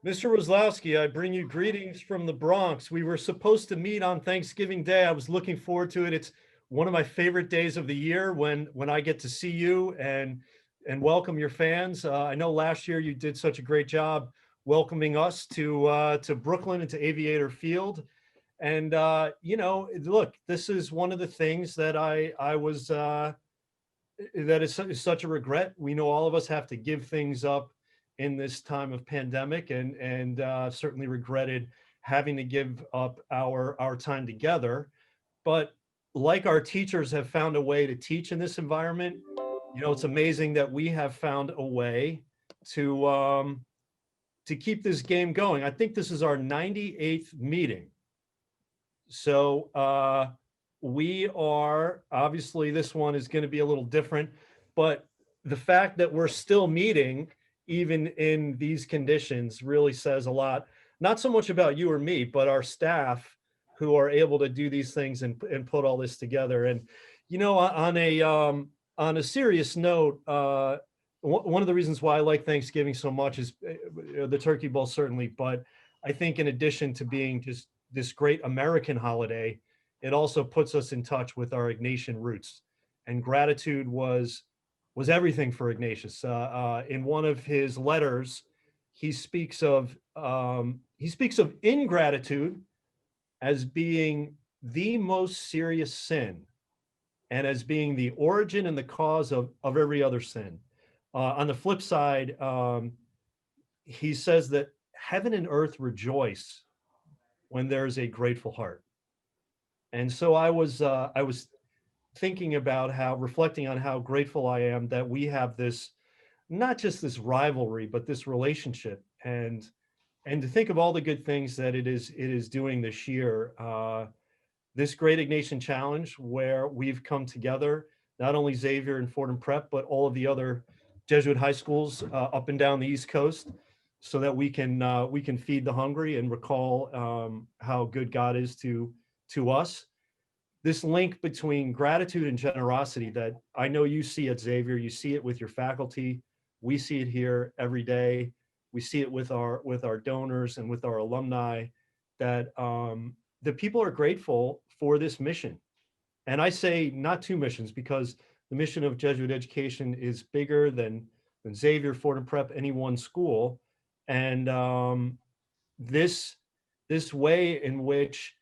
Mr. Roslowski, I bring you greetings from the Bronx. We were supposed to meet on Thanksgiving Day. I was looking forward to it. It's one of my favorite days of the year when I get to see you and welcome your fans. I know last year you did such a great job welcoming us to Brooklyn and to Aviator Field. And look, this is one of the things that I was that is such a regret. We know all of us have to give things up in this time of pandemic, and certainly regretted having to give up our time together. But like our teachers have found a way to teach in this environment, it's amazing that we have found a way to keep this game going. I think this is our 98th meeting. So we are, obviously this one is going to be a little different, but the fact that we're still meeting even in these conditions really says a lot, not so much about you or me, but our staff who are able to do these things and put all this together. And, on a serious note, one of the reasons why I like Thanksgiving so much is the turkey bowl, certainly, but I think in addition to being just this great American holiday, it also puts us in touch with our Ignatian roots. And gratitude was everything for Ignatius. In one of his letters, he speaks of ingratitude as being the most serious sin, and as being the origin and the cause of every other sin. On the flip side, he says that heaven and earth rejoice when there's a grateful heart. And so I was thinking about reflecting on how grateful I am that we have this, not just this rivalry, but this relationship, and to think of all the good things that it is doing this year. This Great Ignatian Challenge, where we've come together, not only Xavier and Fordham Prep, but all of the other Jesuit high schools up and down the East Coast, so that we can feed the hungry and recall how good God is to us. This link between gratitude and generosity that I know you see at Xavier, you see it with your faculty, we see it here every day. We see it with our donors and with our alumni, that the people are grateful for this mission. And I say not two missions, because the mission of Jesuit education is bigger than Xavier, Fordham Prep, any one school. And this this way in which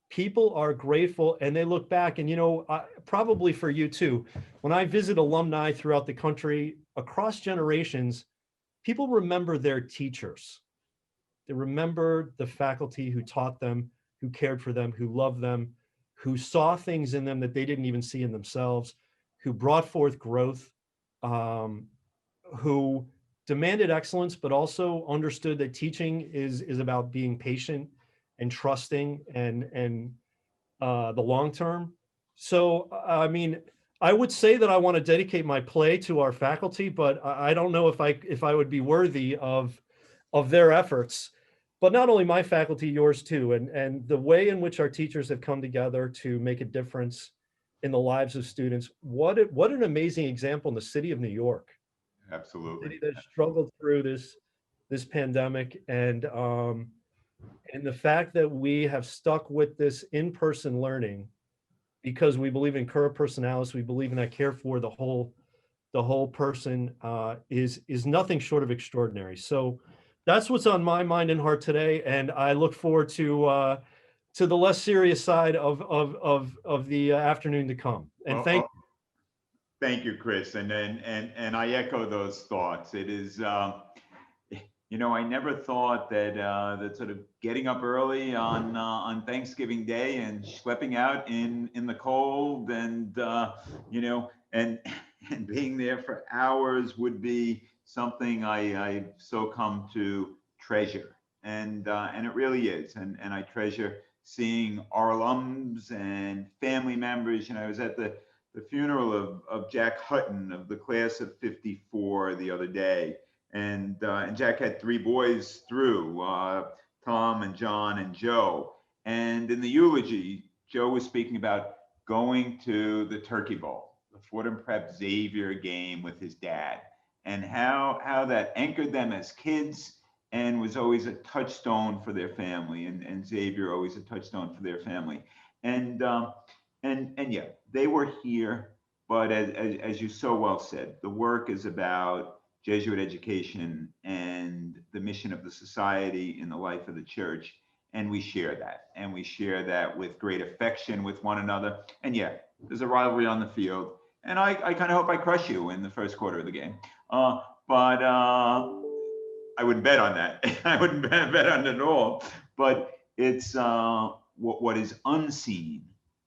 people are grateful and they look back, and probably for you too, when I visit alumni throughout the country across generations, people remember their teachers. They remember the faculty who taught them, who cared for them, who loved them, who saw things in them that they didn't even see in themselves, who brought forth growth, um, who demanded excellence, but also understood that teaching is about being patient and trusting and the long term. So, I mean, I would say that I want to dedicate my play to our faculty, but I don't know if I would be worthy of their efforts. But not only my faculty, yours too, and the way in which our teachers have come together to make a difference in the lives of students. What an amazing example in the city of New York, a Absolutely. city that struggled through this pandemic, and the fact that we have stuck with this in-person learning because we believe in current personalis, we believe in that care for the whole person, is nothing short of extraordinary. So that's what's on my mind and heart today, and I look forward to the less serious side of the afternoon to come. And Well, thank oh, thank you, Chris. And I echo those thoughts. It is, I never thought that sort of getting up early on Thanksgiving Day and schlepping out in the cold and and and being there for hours would be something I so come to treasure. And it really is. And I treasure seeing our alums and family members. I was at the funeral of Jack Hutton of the class of '54 the other day, and Jack had three boys through, Tom and John and Joe. And in the eulogy, Joe was speaking about going to the Turkey Bowl, the Fordham Prep Xavier game with his dad, and how that anchored them as kids, and was always a touchstone for their family, and Xavier always a touchstone for their family. And yeah, they were here, but as you so well said, the work is about Jesuit education and the mission of the society in the life of the church. And we share that. And we share that with great affection with one another. And yeah, there's a rivalry on the field. And I kind of hope I crush you in the first quarter of the game. But I wouldn't bet on that. I wouldn't bet on it at all. But it's what is unseen,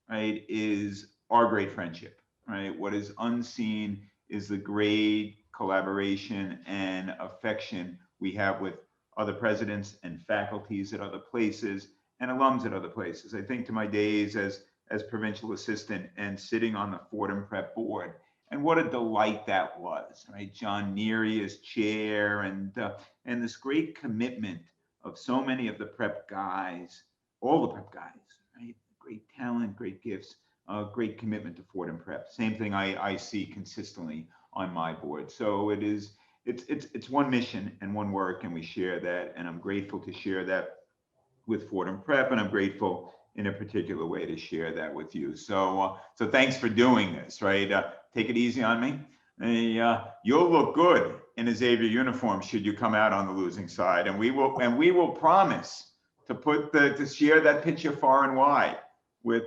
right, is our great friendship, right? What is unseen is the great collaboration and affection we have with other presidents and faculties at other places and alums at other places. I think to my days as provincial assistant and sitting on the Fordham Prep board, and what a delight that was, right? John Neary as chair, and this great commitment of so many of the prep guys, all the prep guys, right? Great talent, great gifts, great commitment to Fordham Prep. Same thing I see consistently on my board. So it's one mission and one work, and we share that. And I'm grateful to share that with Fordham Prep, and I'm grateful in a particular way to share that with you. So thanks for doing this, right? Take it easy on me. You'll look good in a Xavier uniform should you come out on the losing side, and we will promise to share that picture far and wide with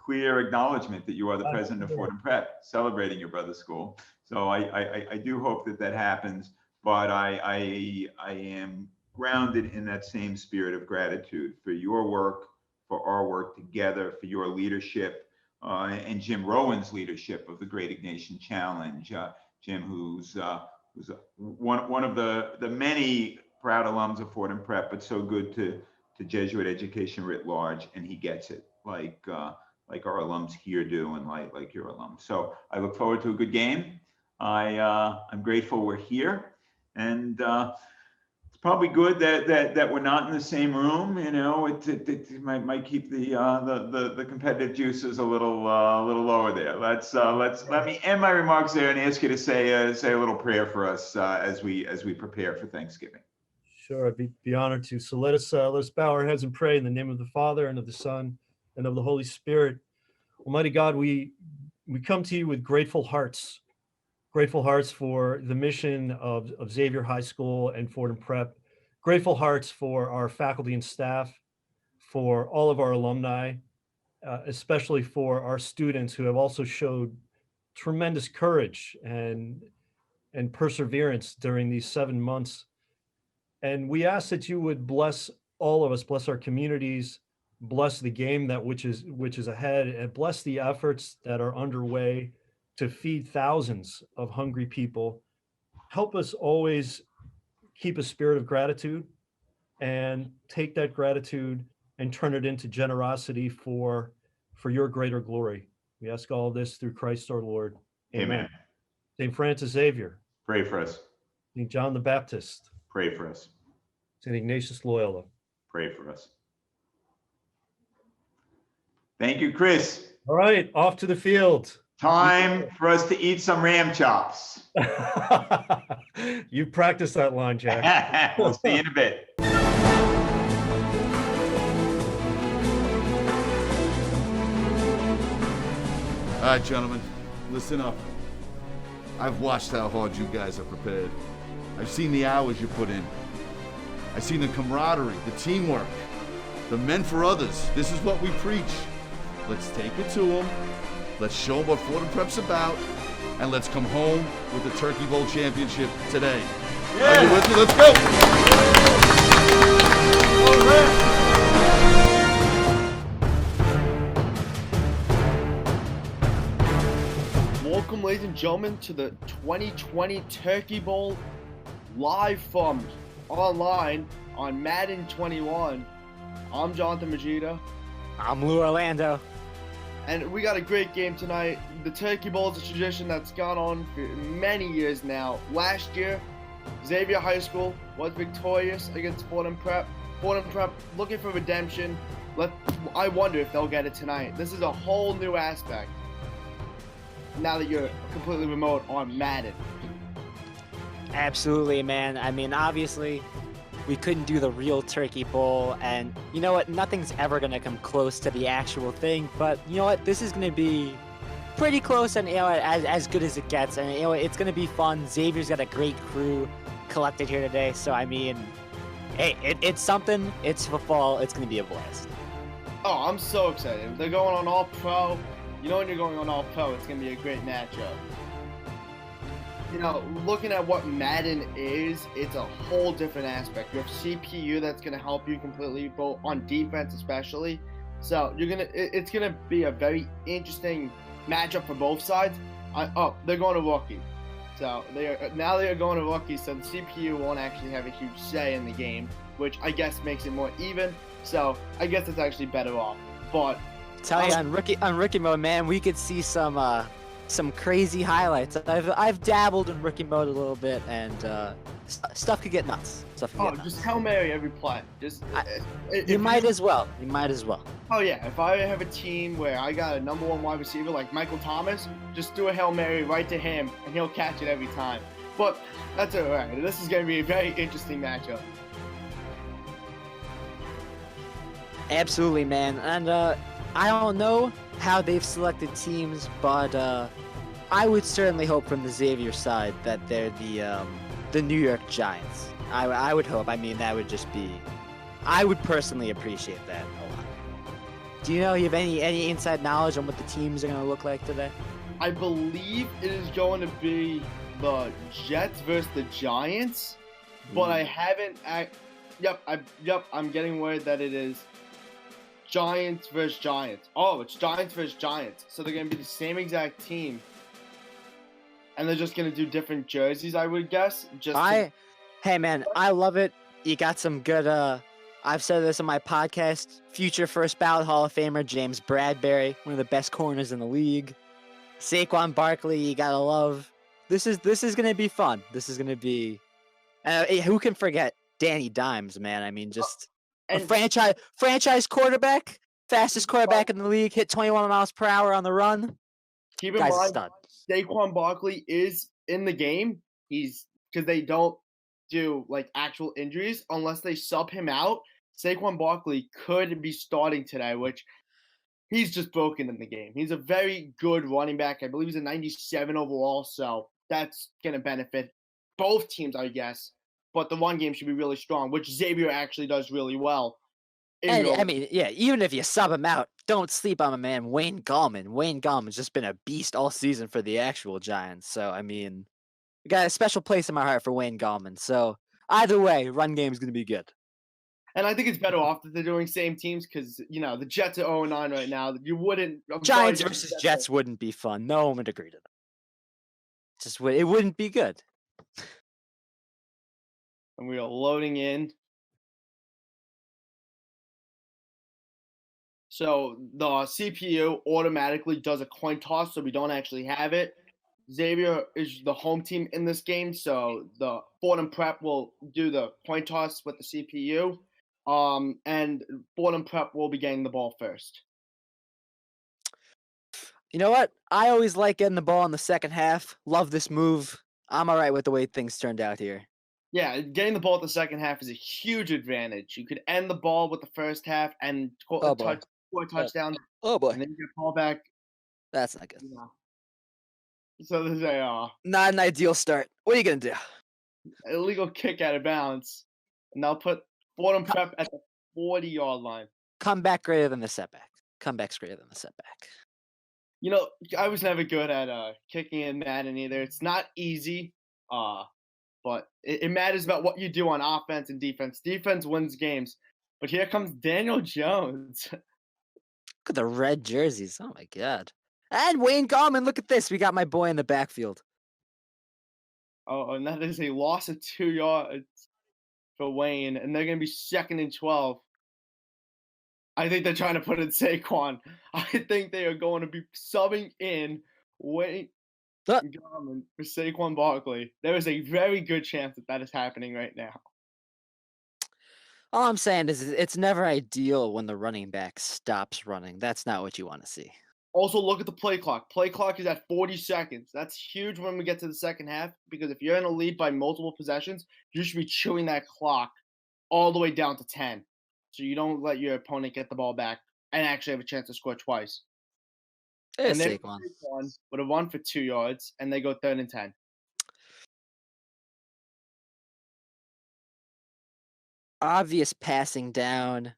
clear acknowledgement that you are the president of Fordham Prep, celebrating your brother's school. So I do hope that happens, but I am grounded in that same spirit of gratitude for your work, for our work together, for your leadership, and Jim Rowan's leadership of the Great Ignatian Challenge. Jim, who's one of the many proud alums of Fordham Prep, but so good to Jesuit education writ large, and he gets it like our alums here do, and like your alums. So I look forward to a good game. I'm grateful we're here, and it's probably good that we're not in the same room. You know, it might keep the competitive juices a little lower there. Let me end my remarks there and ask you to say a little prayer for us as we prepare for Thanksgiving. Sure, I'd be honored to. So let us bow our heads and pray in the name of the Father, and of the Son, and of the Holy Spirit. Almighty God, we come to you with grateful hearts for the mission of Xavier High School and Fordham Prep, grateful hearts for our faculty and staff, for all of our alumni, especially for our students who have also showed tremendous courage and perseverance during these 7 months. And we ask that you would bless all of us, bless our communities, bless the game which is ahead, and bless the efforts that are underway to feed thousands of hungry people. Help us always keep a spirit of gratitude, and take that gratitude and turn it into generosity for your greater glory. We ask all of this through Christ our Lord. Amen. St. Francis Xavier, Pray for us. St. John the Baptist, Pray for us. St. Ignatius Loyola, Pray for us. Thank you, Chris. All right, off to the field. Time for us to eat some ram chops. You practiced that line, Jack. We'll see you in a bit. All right, gentlemen, listen up. I've watched how hard you guys are prepared. I've seen the hours you put in. I've seen the camaraderie, the teamwork, the men for others. This is what we preach. Let's take it to them. Let's show them what Fordham Prep's about, and let's come home with the Turkey Bowl championship today. Yeah. Are you with me? Let's go! Welcome, ladies and gentlemen, to the 2020 Turkey Bowl, live from online on Madden 21. I'm Jonathan Magida. I'm Lou Orlando. And we got a great game tonight. The Turkey Bowl is a tradition that's gone on for many years now. Last year, Xavier High School was victorious against Fordham Prep. Fordham Prep looking for redemption. I wonder if they'll get it tonight. This is a whole new aspect now that you're completely remote on Madden. Absolutely, man. I mean, obviously, We couldn't do the real Turkey Bowl, and you know what? Nothing's ever gonna come close to the actual thing. But you know what? This is gonna be pretty close, and as good as it gets. And it's gonna be fun. Xavier's got a great crew collected here today, so I mean, hey, it's something. It's football. It's gonna be a blast. Oh, I'm so excited. They're going on All Pro. You know when you're going on All Pro, it's going to be a great matchup. You know, looking at what Madden is, it's a whole different aspect. You have CPU that's going to help you completely, both on defense especially. So it's going to be a very interesting matchup for both sides. They're going to rookie. So they are going to rookie, so the CPU won't actually have a huge say in the game, which I guess makes it more even. So I guess it's actually better off. But tell you on rookie mode, man, we could see some crazy highlights. I've dabbled in rookie mode a little bit, and stuff could get nuts. Just Hail Mary every play. You might as well. You might as well. Oh yeah, if I have a team where I got a number 1 wide receiver like Michael Thomas, just do a Hail Mary right to him, and he'll catch it every time. But that's all right. This is going to be a very interesting matchup. Absolutely, man. And I don't know how they've selected teams, but I would certainly hope from the Xavier side that they're the New York Giants. I would hope. I mean, that would just be. I would personally appreciate that a lot. Do you have any inside knowledge on what the teams are going to look like today? I believe it is going to be the Jets versus the Giants, but I haven't. I'm getting word that it is Giants versus Giants. Oh, it's Giants versus Giants. So they're going to be the same exact team. And they're just going to do different jerseys, I would guess. Hey, man, I love it. You got some good, I've said this on my podcast, future first ballot Hall of Famer James Bradbury, one of the best corners in the league. Saquon Barkley, you got to love. This is going to be fun. This is going to be, who can forget Danny Dimes, man? I mean, just... a franchise quarterback, fastest quarterback in the league, hit 21 miles per hour on the run. Keep in mind, Saquon Barkley is in the game. Because they don't do like actual injuries unless they sub him out. Saquon Barkley could be starting today, which he's just broken in the game. He's a very good running back. I believe he's a 97 overall, so that's gonna benefit both teams, I guess. But the run game should be really strong, which Xavier actually does really well. And, I mean, yeah, even if you sub him out, don't sleep on my man, Wayne Gallman. Wayne Gallman's just been a beast all season for the actual Giants. So, I mean, I got a special place in my heart for Wayne Gallman. So, either way, run game is going to be good. And I think it's better off that they're doing same teams because, the Jets are 0-9 right now. You wouldn't... Giants versus Jets wouldn't be fun. No one would agree to that. It wouldn't be good. And we are loading in. So the CPU automatically does a coin toss, so we don't actually have it. Xavier is the home team in this game, so the Fordham Prep will do the coin toss with the CPU. And Fordham Prep will be getting the ball first. You know what? I always like getting the ball in the second half. Love this move. I'm all right with the way things turned out here. Yeah, getting the ball at the second half is a huge advantage. You could end the ball with the first half and score a touchdown. Oh boy! And then you get the ball back. That's not good. So there's not an ideal start. What are you gonna do? Illegal kick out of bounds, and they'll put Fordham Prep at the 40-yard line. Comeback greater than the setback. Comeback's greater than the setback. I was never good at kicking in Madden either. It's not easy. But it matters about what you do on offense and defense. Defense wins games. But here comes Daniel Jones. Look at the red jerseys. Oh, my God. And Wayne Gallman, look at this. We got my boy in the backfield. Oh, and that is a loss of 2 yards for Wayne. And they're going to be 2nd and 12. I think they're trying to put in Saquon. I think they are going to be subbing in Wayne Gallman for Saquon Barkley. There is a very good chance that is happening right now. All I'm saying is it's never ideal when the running back stops running. That's not what you want to see. Also, look at the play clock. Play clock is at 40 seconds. That's huge when we get to the second half because if you're in a lead by multiple possessions, you should be chewing that clock all the way down to 10. So you don't let your opponent get the ball back and actually have a chance to score twice. It's And then Saquon. Saquon would have run for 2 yards, and they go 3rd and 10. Obvious passing down.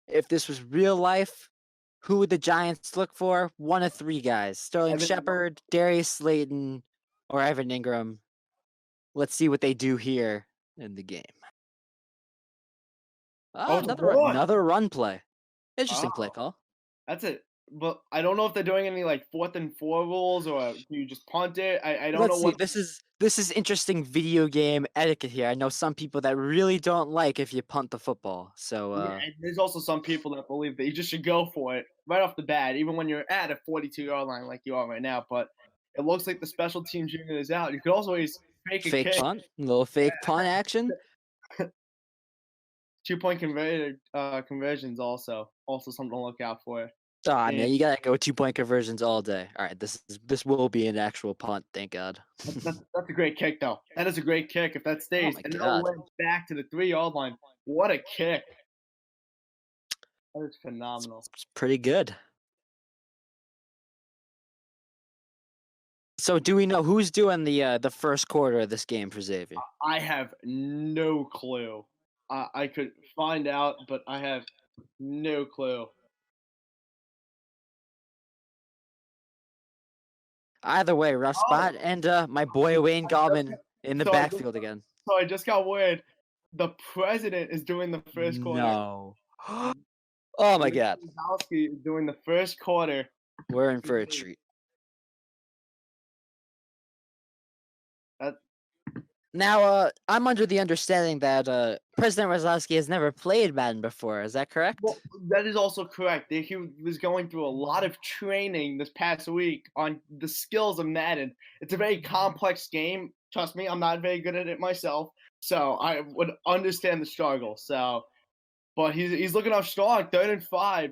If this was real life, who would the Giants look for? One of 3 guys: Sterling Evan Shepard, Darius Slayton, or Evan Ingram. Let's see what they do here in the game. Oh, it's a run. Another run play. Interesting play Oh. call. That's it. But I don't know if they're doing any like 4th and 4 rules, or do you just punt it? I don't Let's know see. what. This is interesting video game etiquette here. I know some people that really don't like if you punt the football. So Yeah, and there's also some people that believe that you just should go for it right off the bat, even when you're at a 42-yard line like you are right now. But it looks like the special teams unit is out. You could also always fake a fake kick. punt, a little fake punt action. 2-point conversions also something to look out for. Ah, man, you gotta go 2-point conversions all day. All right, this will be an actual punt. Thank God. That's a great kick, though. That is a great kick if that stays. my And then God. it went back to the 3-yard line. What a kick. That is phenomenal. It's pretty good. So, do we know who's doing the first quarter of this game for Xavier? I have no clue. I could find out, but I have no clue. Either way, rough spot, and my boy Wayne Gallman in the so I just- backfield again. So I just got word. The president is doing the first quarter. No. Oh my God, Kozlowski is doing the first quarter. we're in for a treat. That Now, I'm under the understanding that President Rosowski has never played Madden before. Is that correct? Well, that is also correct. He was going through a lot of training this past week on the skills of Madden. It's a very complex game. Trust me, I'm not very good at it myself, so I would understand the struggle. So, but he's looking up strong, 3rd and 5,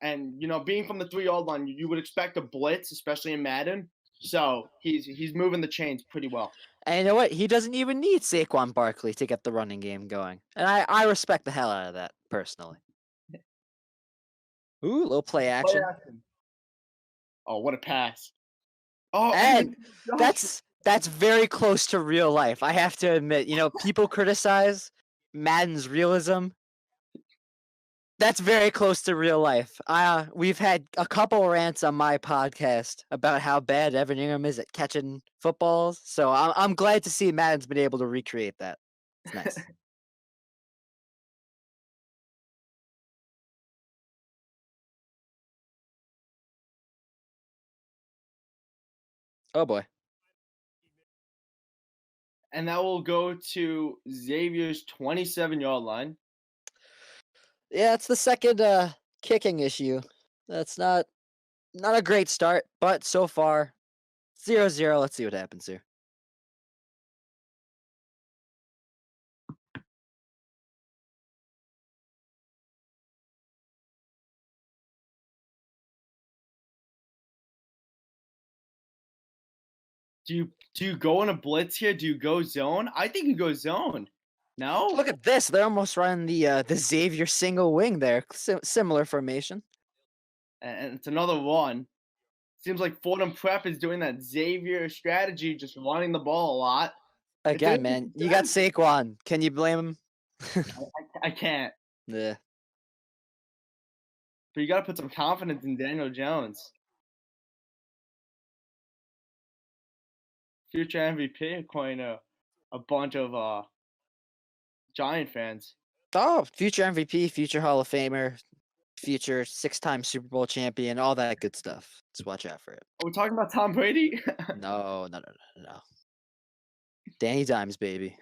and being from the 3-yard line, you would expect a blitz, especially in Madden. So he's moving the chains pretty well. And you know what? He doesn't even need Saquon Barkley to get the running game going. And I respect the hell out of that, personally. Ooh, little play action. Oh, what a pass. Oh, And that's very close to real life. I have to admit, people criticize Madden's realism. That's very close to real life. We've had a couple rants on my podcast about how bad Evan Ingram is at catching footballs. So I'm glad to see Madden's been able to recreate that. It's nice. Oh boy. And that will go to Xavier's 27-yard line. Yeah, it's the second kicking issue. That's not a great start, but so far 0-0. Let's see what happens here. Do you go in a blitz here? Do you go zone? I think you go zone. No? Look at this. They're almost running the Xavier single wing there. Similar formation. And it's another one. Seems like Fordham Prep is doing that Xavier strategy, just running the ball a lot. Again, man, you got Saquon. Can you blame him? I can't. Yeah. But you got to put some confidence in Daniel Jones. Future MVP, according to a bunch of Giant fans. Oh, future MVP, future Hall of Famer, future 6-time Super Bowl champion, all that good stuff. Just watch out for it. Are we talking about Tom Brady? No. Danny Dimes, baby.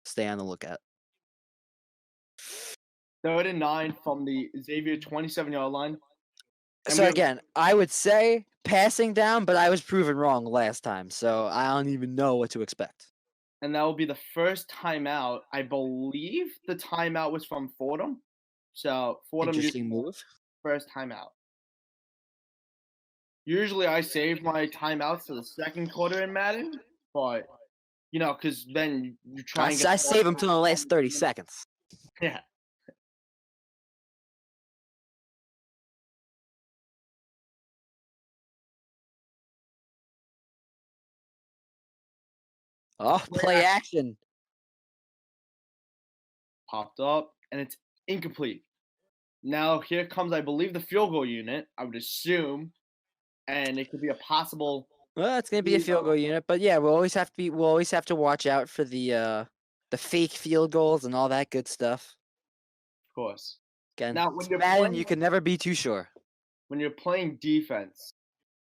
Stay on the lookout. 3rd and 9 from the Xavier 27-yard line. And So again, I would say passing down, but I was proven wrong last time, so I don't even know what to expect. And that will be the first timeout. I believe the timeout was from Fordham. So Fordham used Interesting move. first timeout. Usually I save my timeouts to the second quarter in Madden, but because then you try and I save them to the last 30 seconds. Yeah. Oh, play action. Popped up, and it's incomplete. Now here comes, I believe, the field goal unit. I would assume, and it could be a possible. Well, it's gonna be a field goal unit, but yeah, we'll always have to watch out for the fake field goals and all that good stuff. Of course. Again, Now, when it's you're Madden, playing, you can never be too sure. when you're playing defense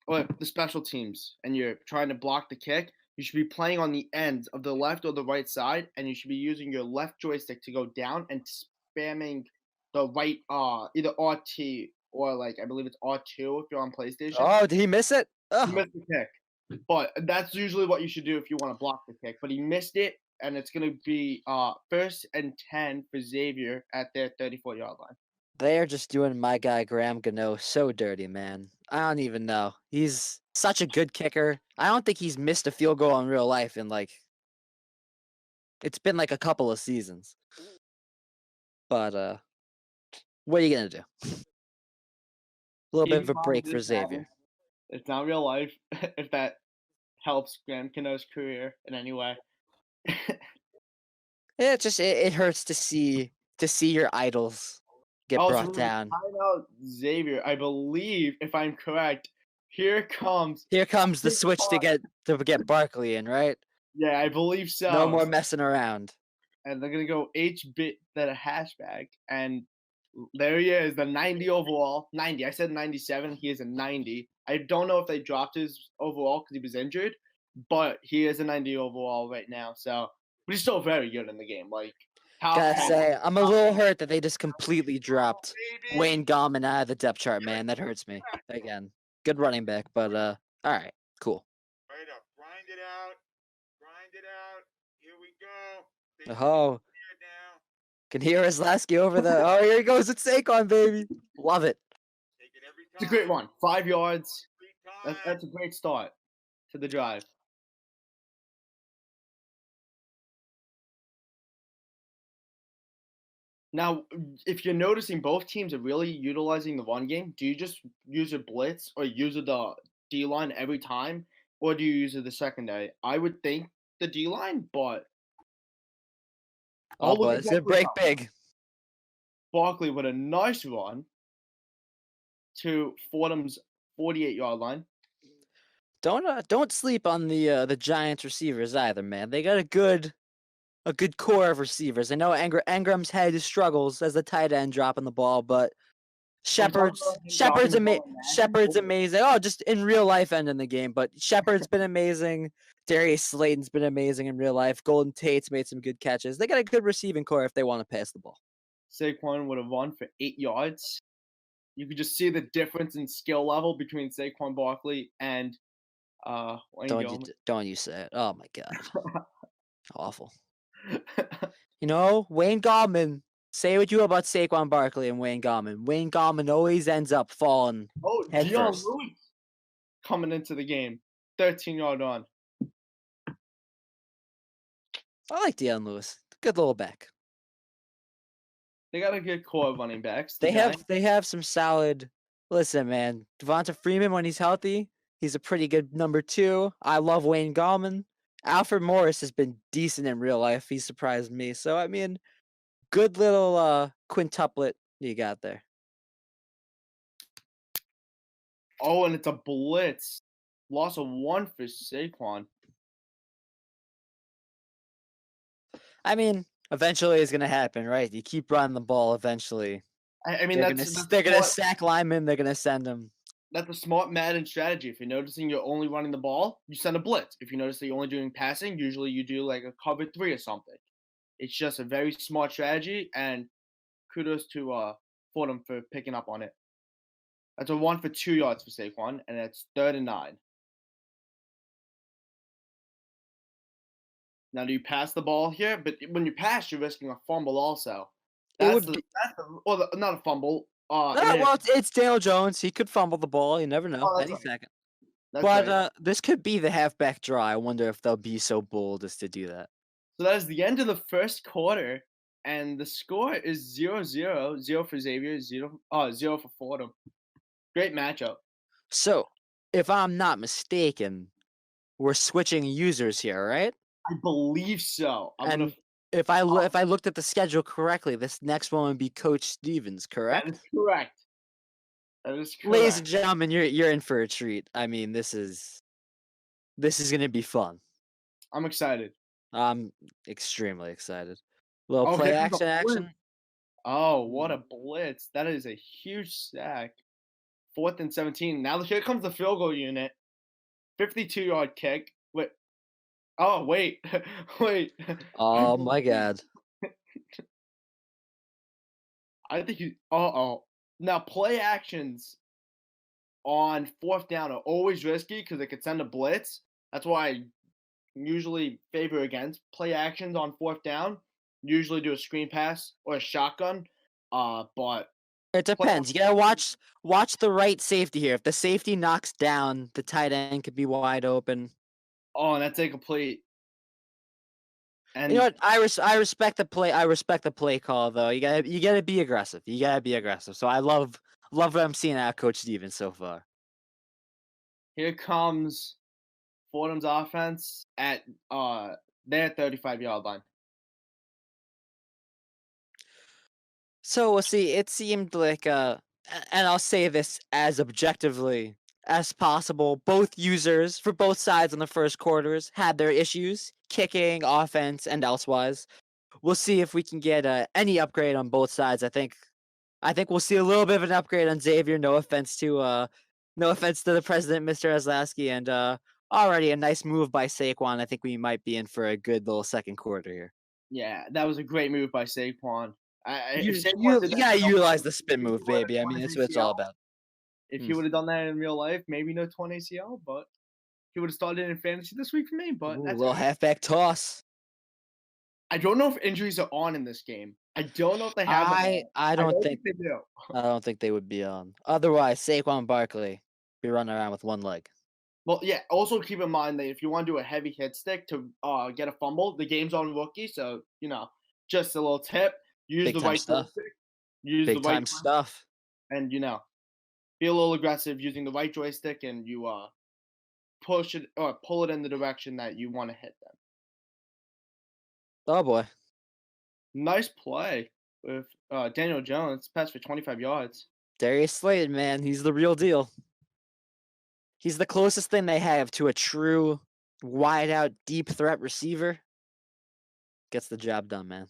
or the special teams, and you're trying to block the kick, you should be playing on the ends of the left or the right side, and you should be using your left joystick to go down and spamming the right, either RT or like I believe it's R2 if you're on PlayStation. Oh, did he miss it? He Oh, missed the kick. But that's usually what you should do if you want to block the kick. But he missed it, and it's going to be 1st and 10 for Xavier at their 34-yard line. they are just doing my guy Graham Gano so dirty, man. I don't even know. He's such a good kicker. I don't think he's missed a field goal in real life in like it's been like a couple of seasons. But what are you gonna do? A little bit of a break for Xavier. It's not real life, if that helps Graham Cano's career in any way. It hurts to see your idols get Also, brought down. Find out Xavier, I believe, if I'm correct, here comes. Here comes the switch to get Barkley in, right? Yeah, I believe so. No more messing around. And they're gonna go H-bit that a hashbag, and there he is, the 90 overall. 90. I said 97. He is a 90. I don't know if they dropped his overall because he was injured, but he is a 90 overall right now. So, but he's still very good in the game. Like, Gotta say, I'm a little hurt that they just completely dropped Wayne Gallman out of the depth chart, man. That hurts me. Again, good running back, but all right, cool. Right up. Grind it out. Grind it out. Here we go. Oh, can hear Lasky over the. Oh, here he goes with Saquon, baby. Love it. It's a great one. 5 yards. That's a great start to the drive. Now, if you're noticing both teams are really utilizing the run game, do you just use a blitz or use the D line every time, or do you use the secondary? I would think the D line, but Oh, boy, it's gonna break big. Barkley with a nice run to Fordham's 48-yard line. Don't sleep on the Giants receivers either, man. They got a good core of receivers. I know Engram's had his struggles as a tight end dropping the ball, but Shepard's amazing. Oh, just in real life end in the game, but Shepard's been amazing. Darius Slayton's been amazing in real life. Golden Tate's made some good catches. They got a good receiving core if they want to pass the ball. Saquon would have run for 8 yards. You could just see the difference in skill level between Saquon Barkley and Wayne Gallman. Don't you say it. Oh my god. Awful. You know, Wayne Gallman, say what you will about Saquon Barkley and Wayne Gallman. Wayne Gallman always ends up falling head first. Lewis coming into the game. 13-yard run. I like Deion Lewis. Good little back. They got a good core of running backs. They have some solid. Listen, man, Devonta Freeman when he's healthy, he's a pretty good number 2. I love Wayne Gallman. Alfred Morris has been decent in real life. He surprised me. So I mean, good little quintuplet you got there. Oh, and it's a blitz. Loss of 1 for Saquon. I mean, eventually it's gonna happen, right? You keep running the ball. Eventually, I mean, they're gonna sack linemen. They're gonna send them. That's a smart Madden strategy. If you're noticing you're only running the ball, you send a blitz. If you notice that you're only doing passing, usually you do like a cover 3 or something. It's just a very smart strategy, and kudos to Fordham for picking up on it. That's a 1 for 2 yards for Saquon, and it's 3rd and 9. Now, do you pass the ball here? But when you pass, you're risking a fumble also. Not a fumble. Well, it's Dale Jones. He could fumble the ball. You never know. Any second. But this could be the halfback draw. I wonder if they'll be so bold as to do that. So that is the end of the first quarter. And the score is 0-0. 0 for Xavier, 0 for Fordham. Great matchup. So, if I'm not mistaken, we're switching users here, right? I believe so. And if I looked at the schedule correctly, this next one would be Coach Stevens, That correct? is correct. That is correct. Ladies and gentlemen, you're in for a treat. I mean, this is gonna be fun. I'm excited. I'm extremely excited. Little Okay, play here's a action. Oh, what a blitz. That is a huge sack. 4th and 17. Now here comes the field goal unit. 52-yard kick. Wait. Oh, wait. Wait. Oh my God. I think you. Uh-oh. Now, play actions on 4th down are always risky because they could send a blitz. That's why I usually favor against play actions on 4th down. Usually do a screen pass or a shotgun. But It depends. You gotta watch the right safety here. If the safety knocks down, the tight end could be wide open. oh, and that's incomplete. And You know what? I respect the play. I respect the play call though. You gotta be aggressive. You gotta be aggressive. So I love what I'm seeing out of Coach Stevens so far. here comes Fordham's offense at their 35-yard line. So we'll see. It seemed like and I'll say this as objectively as possible. Both users for both sides in the first quarters had their issues, kicking, offense, and elsewise. We'll see if we can get any upgrade on both sides. I think we'll see a little bit of an upgrade on Xavier. No offense to the president, Mr. Aslowski, and already a nice move by Saquon. I think we might be in for a good little second quarter here. Yeah, that was a great move by Saquon. You If Saquon did that gotta in real utilize life, the spin he move, would've baby. I torn mean, his that's what it's all ACL. about. If he would have done that in real life, maybe no torn ACL, but he would have started in fantasy this week for me. But Ooh, that's little all right. halfback toss. I don't know if injuries are on in this game. I don't know if they have them on. I don't think they do. I don't think they would be on. Otherwise, Saquon Barkley be running around with one leg. Well, yeah. Also, keep in mind that if you want to do a heavy hit stick to get a fumble, the game's on rookie. So just a little tip: use Big the time right stuff. joystick, use Big the right time stuff. and be a little aggressive using the right joystick, and you push it or pull it in the direction that you want to hit them. Oh boy. Nice play with Daniel Jones, pass for 25 yards. Darius Slayton, man, he's the real deal. He's the closest thing they have to a true wide out deep threat receiver. Gets the job done, man.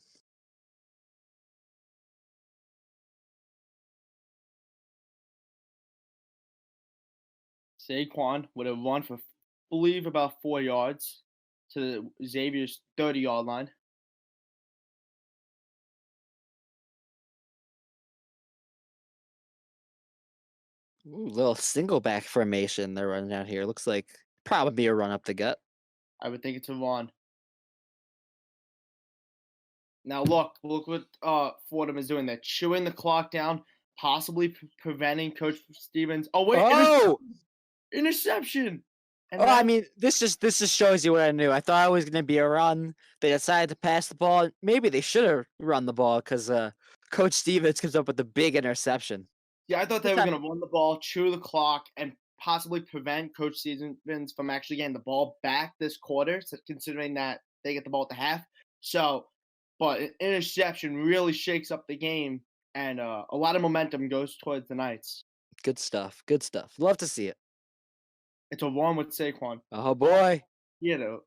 Saquon would have run for, I believe, about 4 yards to Xavier's 30-yard line. Ooh, little single back formation they're running out here. Looks like probably a run up the gut. I would think it's a run. Now look what Fordham is doing. They're chewing the clock down, possibly preventing Coach Stevens. Oh wait, interception! And I mean, this just shows you what I knew. I thought it was gonna be a run. They decided to pass the ball. Maybe they should have run the ball because Coach Stevens comes up with a big interception. yeah, I thought they were going to run the ball, chew the clock, and possibly prevent Coach Stevens from actually getting the ball back this quarter, considering that they get the ball at the half. So, but an interception really shakes up the game, and a lot of momentum goes towards the Knights. Good stuff. Good stuff. Love to see it. It's a run with Saquon. Oh boy. He had a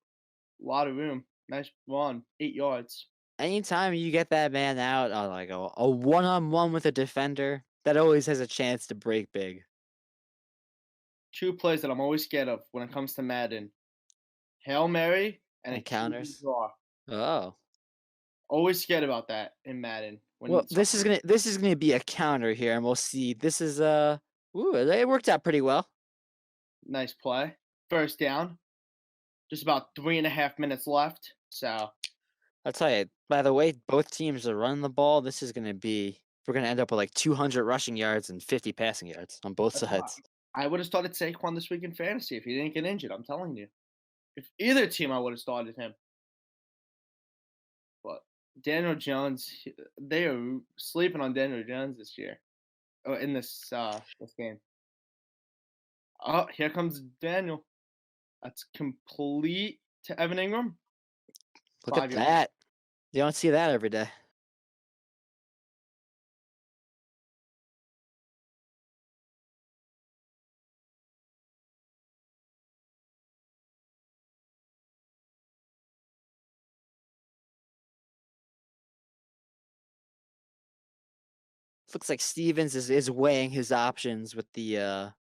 lot of room. Nice run, 8 yards. Anytime you get that man out on like a one-on-one with a defender, that always has a chance to break big. 2 plays that I'm always scared of when it comes to Madden: Hail Mary and a counters. draw. Oh. Always scared about that in Madden. Well, this is gonna be a counter here, and we'll see. This is it worked out pretty well. Nice play. First down. Just about 3.5 minutes left. So I'll tell you, by the way, both teams are running the ball. We're gonna end up with like 200 rushing yards and 50 passing yards on both sides. I would have started Saquon this week in fantasy if he didn't get injured. I'm telling you. If either team, I would have started him. But Daniel Jones, they are sleeping on Daniel Jones this year. Oh, in this game. Oh, here comes Daniel. That's complete to Evan Ingram. Look at 5 yards. that. You don't see that every day. Looks like Stevens is weighing his options with the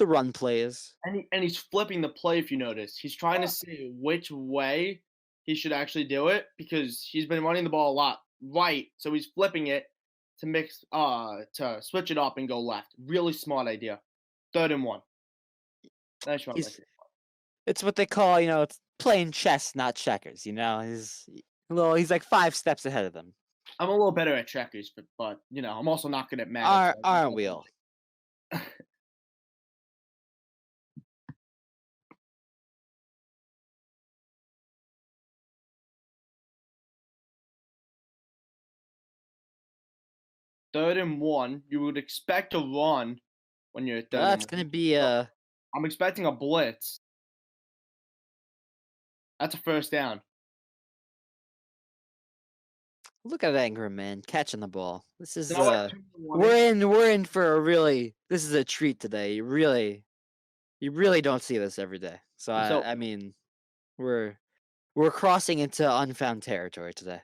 run plays. And he's flipping the play if you notice. He's trying to see which way he should actually do it because he's been running the ball a lot right. So he's flipping it to switch it up and go left. Really smart idea. 3rd and 1. Nice run. It's what they call, it's playing chess, not checkers. He's like 5 steps ahead of them. I'm a little better at checkers, but I'm also not good at math. Aren't we all? Third and 1, you would expect a run when you're third. That's gonna be I'm expecting a blitz. That's a first down. Look at Ingram, man, catching the ball. This is we're in for a really. This is a treat today. You really don't see this every day. So I mean, we're crossing into unfound territory today.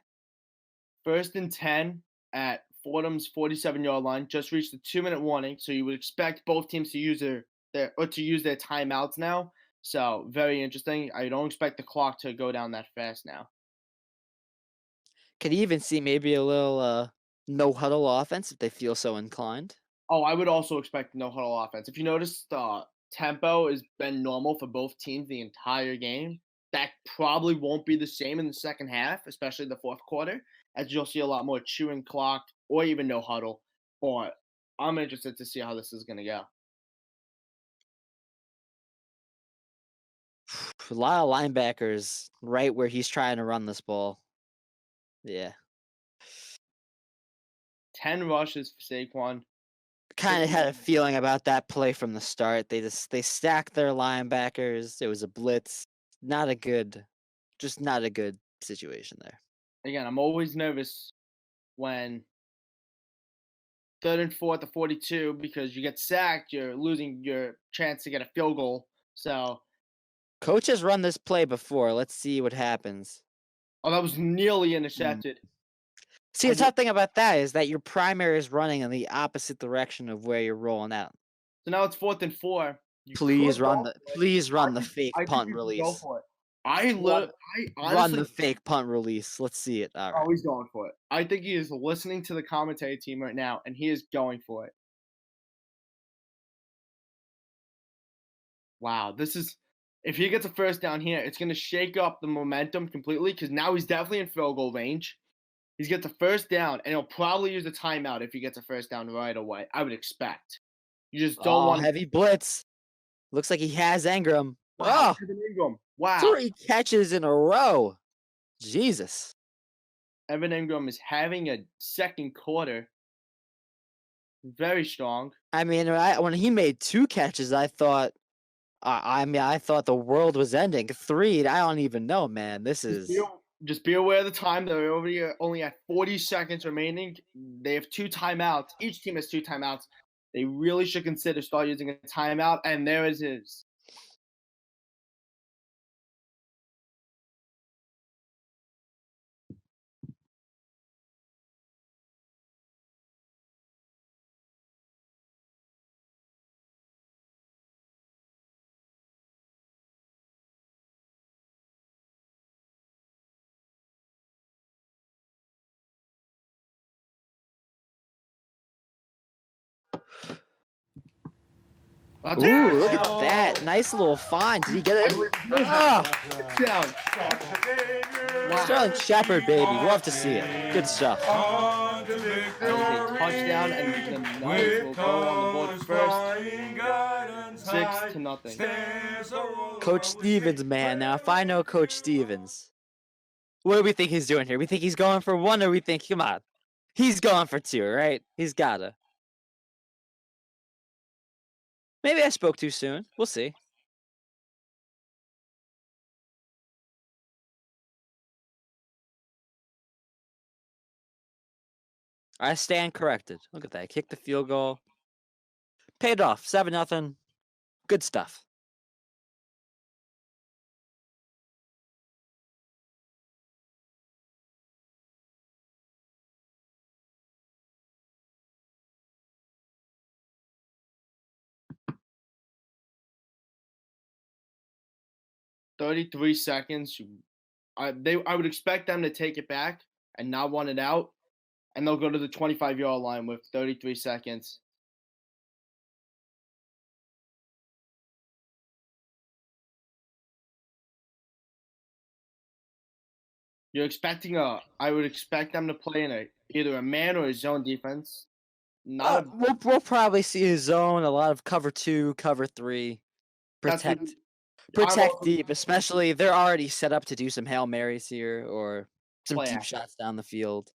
1st and 10 at Fordham's 47-yard line. Just reached the 2-minute warning, so you would expect both teams to use their timeouts now. So very interesting. I don't expect the clock to go down that fast now. Could even see maybe a little no huddle offense if they feel so inclined. Oh, I would also expect no huddle offense. If you notice, the tempo has been normal for both teams the entire game. That probably won't be the same in the second half, especially the fourth quarter, as you'll see a lot more chewing clock or even no huddle. But I'm interested to see how this is going to go. A lot of linebackers right where he's trying to run this ball. Yeah. 10 rushes for Saquon. Kind of had a feeling about that play from the start. They stacked their linebackers. It was a blitz. Not a good situation there. Again, I'm always nervous when 3rd and 4 at the 42 because you get sacked, you're losing your chance to get a field goal. So, Coach has run this play before. Let's see what happens. Oh, that was nearly intercepted. See, the tough thing about that is that your primary is running in the opposite direction of where you're rolling out. So now it's 4th and 4. Please run the fake punt release. Run the fake punt release. Let's see it. All right. Oh, he's going for it. I think he is listening to the commentary team right now, and he is going for it. Wow, if he gets a first down here, it's going to shake up the momentum completely because now he's definitely in field goal range. He gets a first down, and he'll probably use a timeout if he gets a first down right away. I would expect. You just don't want heavy blitz. Looks like he has Ingram. Wow, Evan Ingram. Wow. 3 catches in a row. Jesus. Evan Ingram is having a second quarter. Very strong. I mean, when he made 2 catches, I thought I thought the world was ending. 3, I don't even know, man. This is just be aware of the time. They're only at 40 seconds remaining. They have 2 timeouts. Each team has 2 timeouts. They really should consider start using a timeout, and there it is. Ooh, look at that. Nice little find. Did he get it? Down. Sterling Shepard, baby. Love to see it. Good stuff. That is a touchdown, and the Knights will go on the board first. 6-0. Coach Stevens, man. Now, if I know Coach Stevens, What do we think he's doing here? We think he's going for 1, or we think, come on, he's going for 2, right? He's gotta. Maybe I spoke too soon. We'll see. I stand corrected. Look at that. Kick the field goal. Paid off. 7-0. Good stuff. "33 seconds." I would expect them to take it back and not want it out, and they'll go to the 25-yard line with 33 seconds. You're expecting I would expect them to play in either a man or a zone defense. Not a, We'll probably see his zone, a lot of cover 2, cover 3. that's what- Protect also- deep, especially they're already set up to do some Hail Marys here or some Play deep action. shots down the field.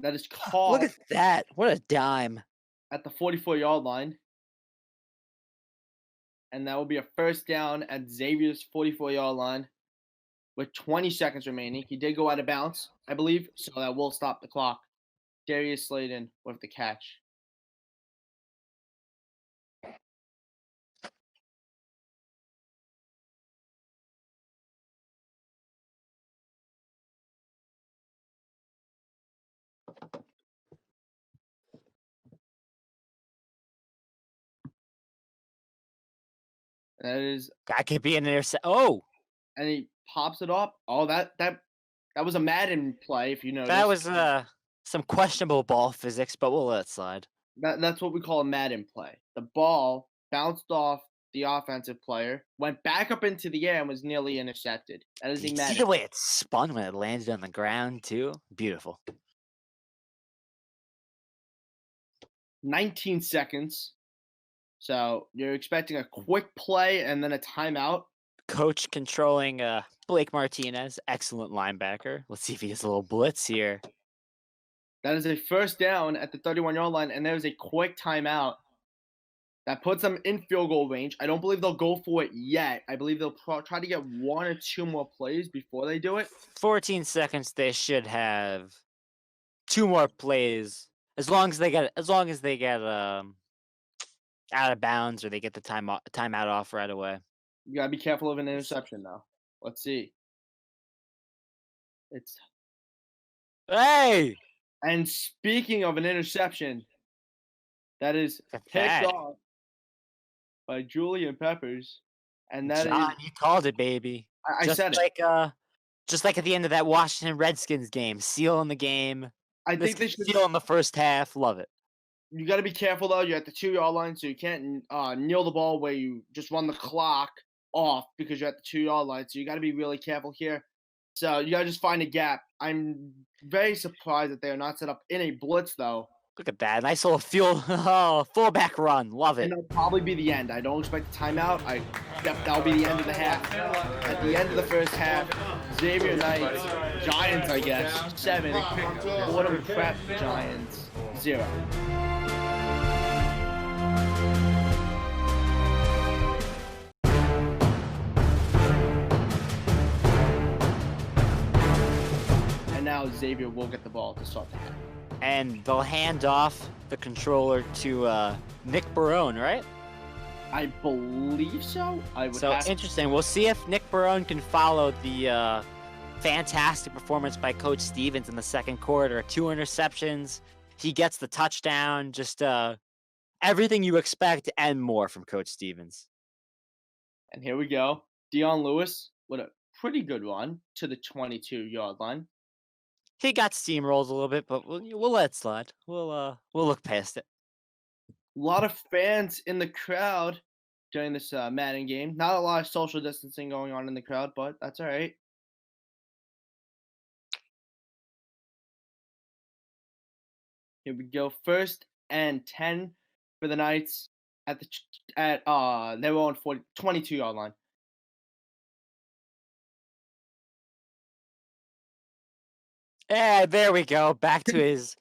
that is caught Look at that. What a dime. at the 44-yard line. And that will be a first down at Xavier's 44-yard line with 20 seconds remaining. He did go out of bounds, I believe, so that will stop the clock. Darius Slayton with the catch. That is, That could be an intercept. Oh, and he pops it up. Oh, that was a Madden play, if you noticed. that was some questionable ball physics, but we'll let it slide. That's what we call a Madden play. The ball bounced off the offensive player, went back up into the air, and was nearly intercepted. That is Did a you see Madden. the way it spun when it landed on the ground too? Beautiful. 19 seconds. So you're expecting a quick play and then a timeout. Coach controlling Blake Martinez, excellent linebacker. Let's see if he does a little blitz here. That is a first down at the 31-yard line, and there's a quick timeout that puts them in field goal range. I don't believe they'll go for it yet. I believe they'll try to get 1 or 2 more plays before they do it. 14 seconds. They should have 2 more plays as long as they get out of bounds or they get the timeout off right away. You gotta be careful of an interception, though. Let's see. Hey, And speaking of an interception, that is Look at picked that. off by Julian Peppers, and that is John, you called it, baby. I just said it. like just like at the end of that Washington Redskins game, sealing the game. I think they should. Seal in the first half. Love it. You got to be careful though. You're at the 2-yard line, so you can't kneel the ball where you just run the clock off because you're at the 2-yard line. So you got to be really careful here. So you got to just find a gap. I'm very surprised that they are not set up in a blitz though. Look at that. Nice little fullback run. Love it. And that'll probably be the end. I don't expect a timeout. That'll be the end of the half. At the end of the first half, Xavier Knights, Giants, I guess, 7, Fordham Prep Giants, 0. And now Xavier will get the ball to start the half. And they'll hand off the controller to Nick Barone, right? I believe so. I would So have interesting. We'll see if Nick Barone can follow the fantastic performance by Coach Stevens in the second quarter. 2 interceptions. He gets the touchdown. Just everything you expect and more from Coach Stevens. And here we go. Dion Lewis with a pretty good run to the 22-yard line. He got steamrolled a little bit, but we'll let it slide. We'll look past it. A lot of fans in the crowd during this Madden game. Not a lot of social distancing going on in the crowd, but that's all right. Here we go. 1st and 10 for the Knights at they were on 22-yard line. Yeah, there we go. Back to his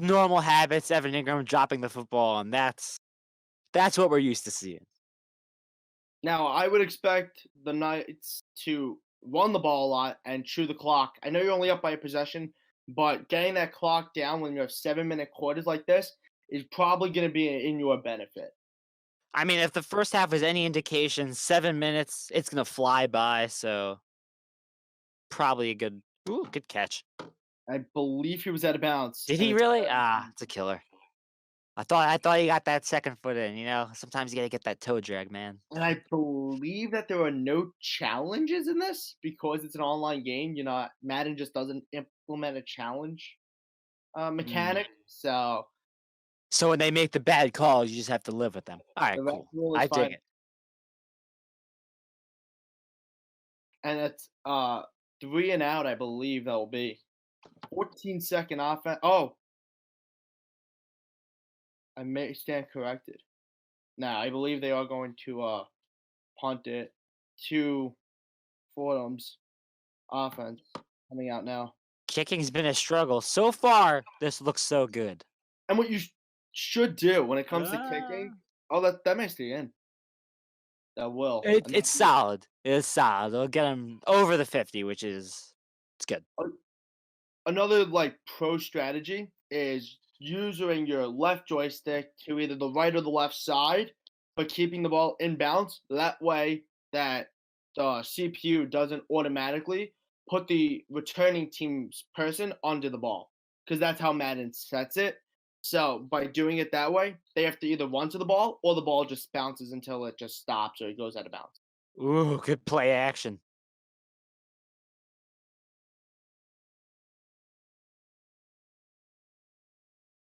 normal habits. Evan Ingram dropping the football, and that's what we're used to seeing. Now, I would expect the Knights to run the ball a lot and chew the clock. I know you're only up by a possession, but getting that clock down when you have 7-minute quarters like this is probably going to be in your benefit. I mean, if the first half is any indication, 7 minutes, it's gonna fly by. So probably a good catch. I believe he was out of bounds. Did and he it's really? out of bounds. It's a killer. I thought he got that second foot in. You know, sometimes you gotta get that toe drag, man. And I believe that there are no challenges in this because it's an online game. You know, Madden just doesn't implement a challenge mechanic. So So when they make the bad calls, you just have to live with them. All right, the ref cool. rule is I fine. dig it. And it's 3 and out, I believe that will be 14-second offense. Oh, I may stand corrected. Now I believe they are going to punt it to Fordham's offense coming out now. Kicking's been a struggle so far. This looks so good. And what you should do when it comes to kicking, that makes the end. That will. It's solid. It's solid. It'll get him over the 50, which is it's good. Another pro strategy is using your left joystick to either the right or the left side, but keeping the ball in bounds. That way that the CPU doesn't automatically put the returning team's person onto the ball, because that's how Madden sets it. So by doing it that way, they have to either run to the ball or the ball just bounces until it just stops or it goes out of bounds. Ooh, good play action.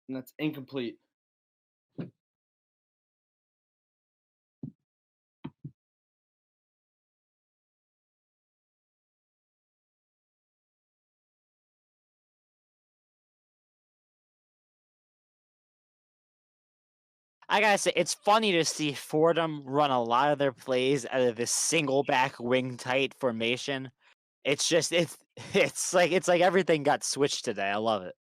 And that's incomplete. I gotta say, it's funny to see Fordham run a lot of their plays out of this single back wing tight formation. It's just it's like everything got switched today. I love it.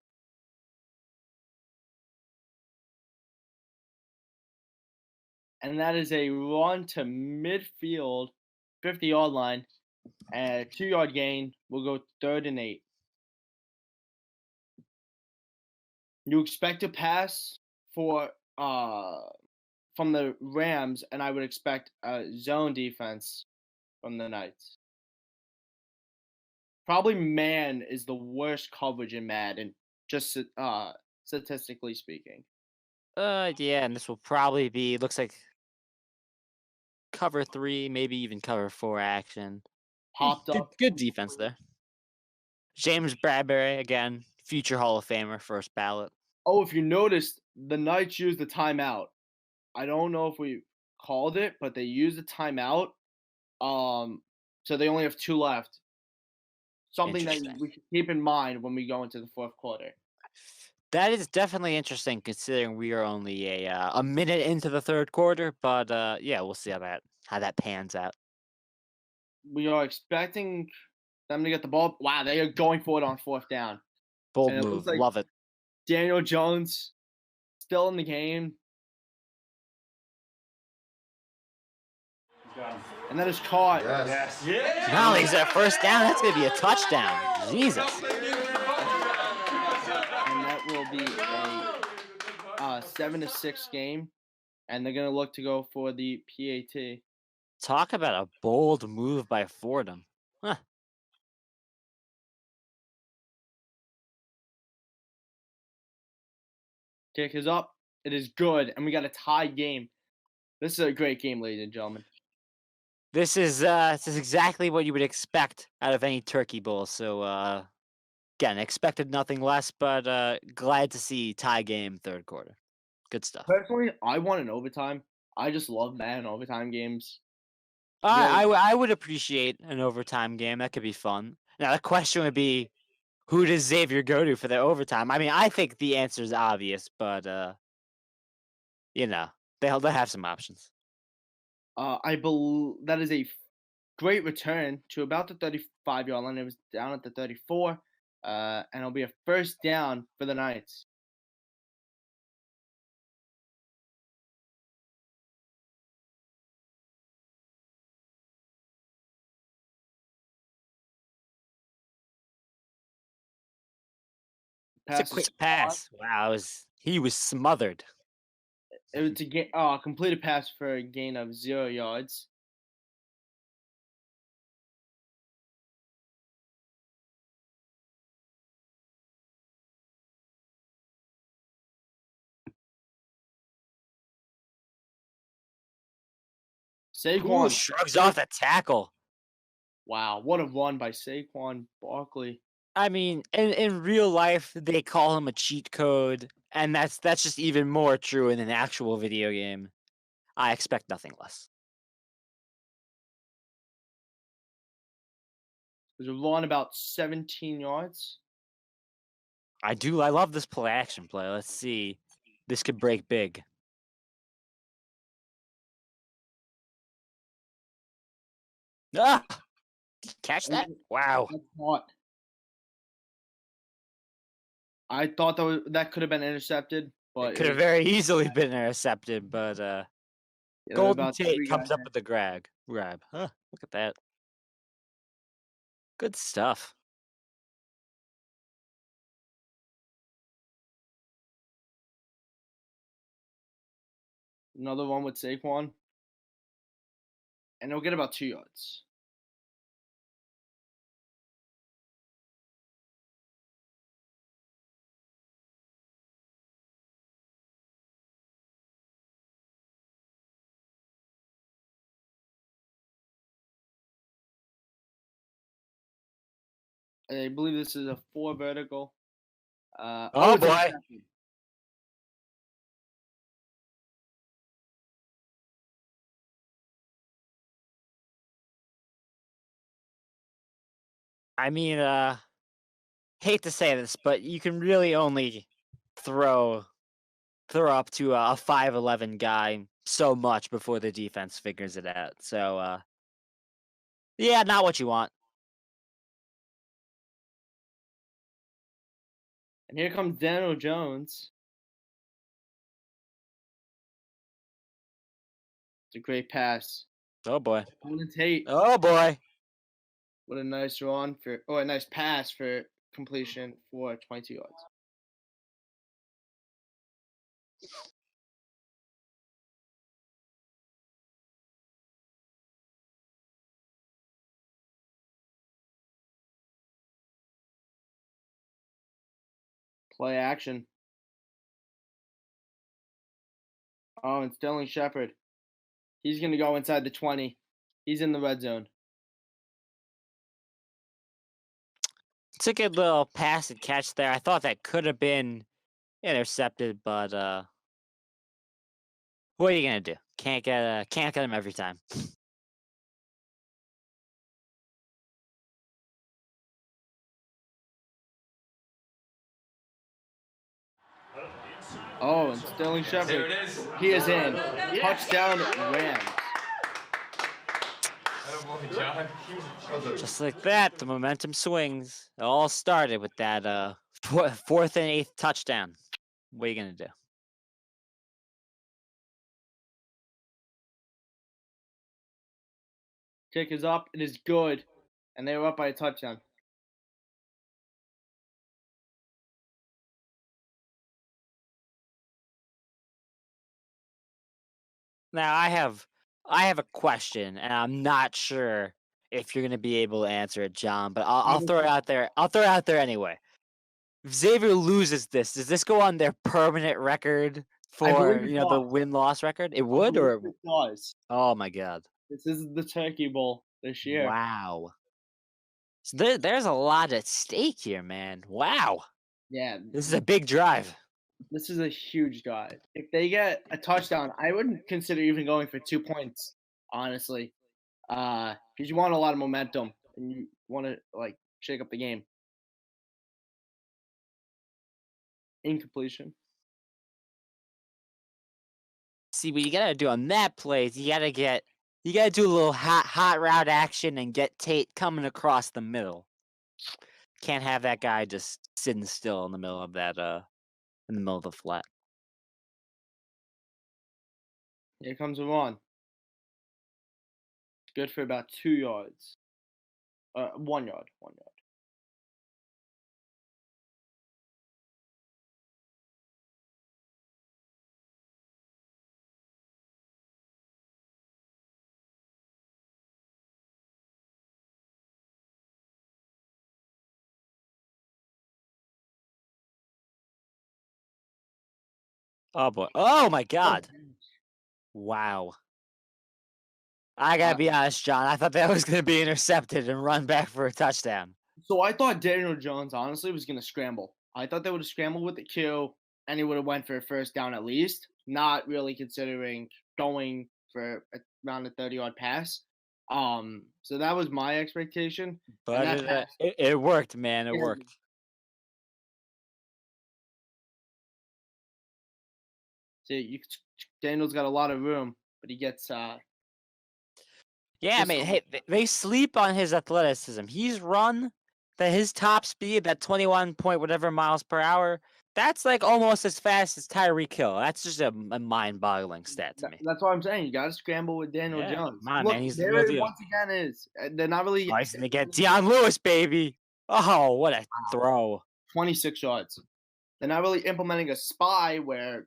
And that is a run to midfield, 50-yard line, and a 2-yard gain. We'll go 3rd and 8. You expect a pass from the Rams, and I would expect a zone defense from the Knights. Probably man is the worst coverage in Madden, just statistically speaking. Yeah, and this will probably be looks like cover 3, maybe even cover 4 action. Popped up. Good defense there. James Bradbury again, future Hall of Famer, first ballot. Oh, if you noticed, the Knights used the timeout. I don't know if we called it, but they used the timeout. So they only have 2 left. Something that we should keep in mind when we go into the 4th quarter. That is definitely interesting, considering we are only a minute into the 3rd quarter. But yeah, we'll see how that pans out. We are expecting them to get the ball. Wow, they are going for it on 4th down. Bold And it move, looks like love it. Daniel Jones still in the game. And that is caught. Yes. Not only is that first down, that's gonna be a touchdown. Jesus. And that will be a 7-6 game. And they're gonna look to go for the PAT. Talk about a bold move by Fordham. Huh. Kick is up. It is good. And we got a tie game. This is a great game, ladies and gentlemen. This is exactly what you would expect out of any Turkey Bowl. So again, expected nothing less, but glad to see tie game 3rd quarter. Good stuff. Personally, I want an overtime. I just love Madden overtime games. I would appreciate an overtime game. That could be fun. Now the question would be, who does Xavier go to for the overtime? I mean, I think the answer is obvious, but you know, they'll have some options. I believe that is a great return to about the 35-yard line. It was down at the 34, and it'll be a first down for the Knights. It's a Pass is quick pass. Wow, he was smothered. It was a completed pass for a gain of 0 yards. Ooh, Saquon. shrugs off the tackle. Wow, what a run by Saquon Barkley. I mean, in real life, they call him a cheat code, and that's just even more true in an actual video game. I expect nothing less. It was a run about 17 yards. I love this play action play. Let's see. This could break big. Ah! Did you catch that? Wow. I thought that could have been intercepted, but It could have very easily been intercepted, but Golden Tate comes up with the grab. Huh, look at that. Good stuff. Another one with Saquon. And he'll get about 2 yards. I believe this is a 4 vertical. Oh it's boy. intercepted. I mean, hate to say this, but you can really only throw up to a 5'11" guy so much before the defense figures it out. So, yeah, not what you want. And here comes Daniel Jones. It's a great pass. Oh boy. Golden Tate. Oh boy. What a nice run a nice pass for completion for 22 yards. Play action. Oh, and Sterling Shepard. He's going to go inside the 20. He's in the red zone. It's a good little pass and catch there. I thought that could have been intercepted, but what are you gonna do? Can't get him every time. Oh, and Sterling Shepard. He is in. Touchdown Rams. Just like that, the momentum swings. It all started with that 4th and 8th touchdown. What are you gonna do? Kick is up. It is good. And they were up by a touchdown. Now I have a question, and I'm not sure if you're gonna be able to answer it, John. But I'll throw it out there. I'll throw it out there anyway. If Xavier loses this, does this go on their permanent record for it the does. win-loss record? It I would, believe or it does. oh my god! This is the Turkey Bowl this year. Wow. So there's a lot at stake here, man. Wow. Yeah, This is a big drive. this is a huge drive. If they get a touchdown, I wouldn't consider even going for 2 points, honestly. Because you want a lot of momentum and you want to shake up the game. incompletion. See, what you gotta do on that play is you gotta do a little hot route action and get Tate coming across the middle. Can't have that guy just sitting still in the middle of that in the middle of the flat. Here comes a run. Good for about 2 yards. 1 yard. 1 yard. Oh boy. Oh my god. Wow. I gotta be honest, John. I thought that was gonna be intercepted and run back for a touchdown. So I thought Daniel Jones honestly was gonna scramble. I thought they would have scrambled with the Q and he would have went for a first down at least, not really considering going for around a 30-yard pass. So that was my expectation. But that pass- it worked, man. It Yeah. worked. See, Daniel's got a lot of room, but he gets Yeah, I Just mean, a hey, they sleep on his athleticism. He's run his top speed, that 21 point whatever miles per hour. That's like almost as fast as Tyreek Hill. That's just a mind-boggling stat to me. That's what I'm saying. You got to scramble with Daniel Yeah, Jones. come on, Look, man, he's the there real it deal. once again is. They're not really. Oh, he's gonna get Deion Lewis, baby. Oh, what a throw! 26 yards. They're not really implementing a spy where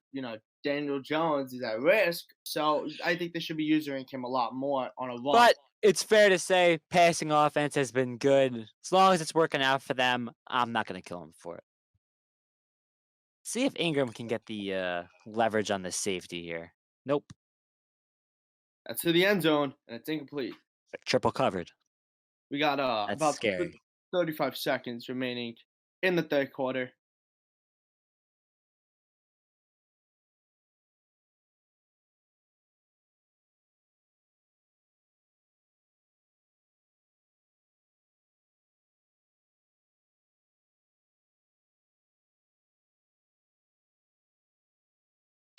Daniel Jones is at risk. So I think they should be using him a lot more on a run. But it's fair to say passing offense has been good. As long as it's working out for them, I'm not gonna kill him for it. See if Ingram can get the leverage on the safety here. Nope. That's to the end zone, and it's incomplete. Triple covered. We got That's about scary. 35 seconds remaining in the third quarter.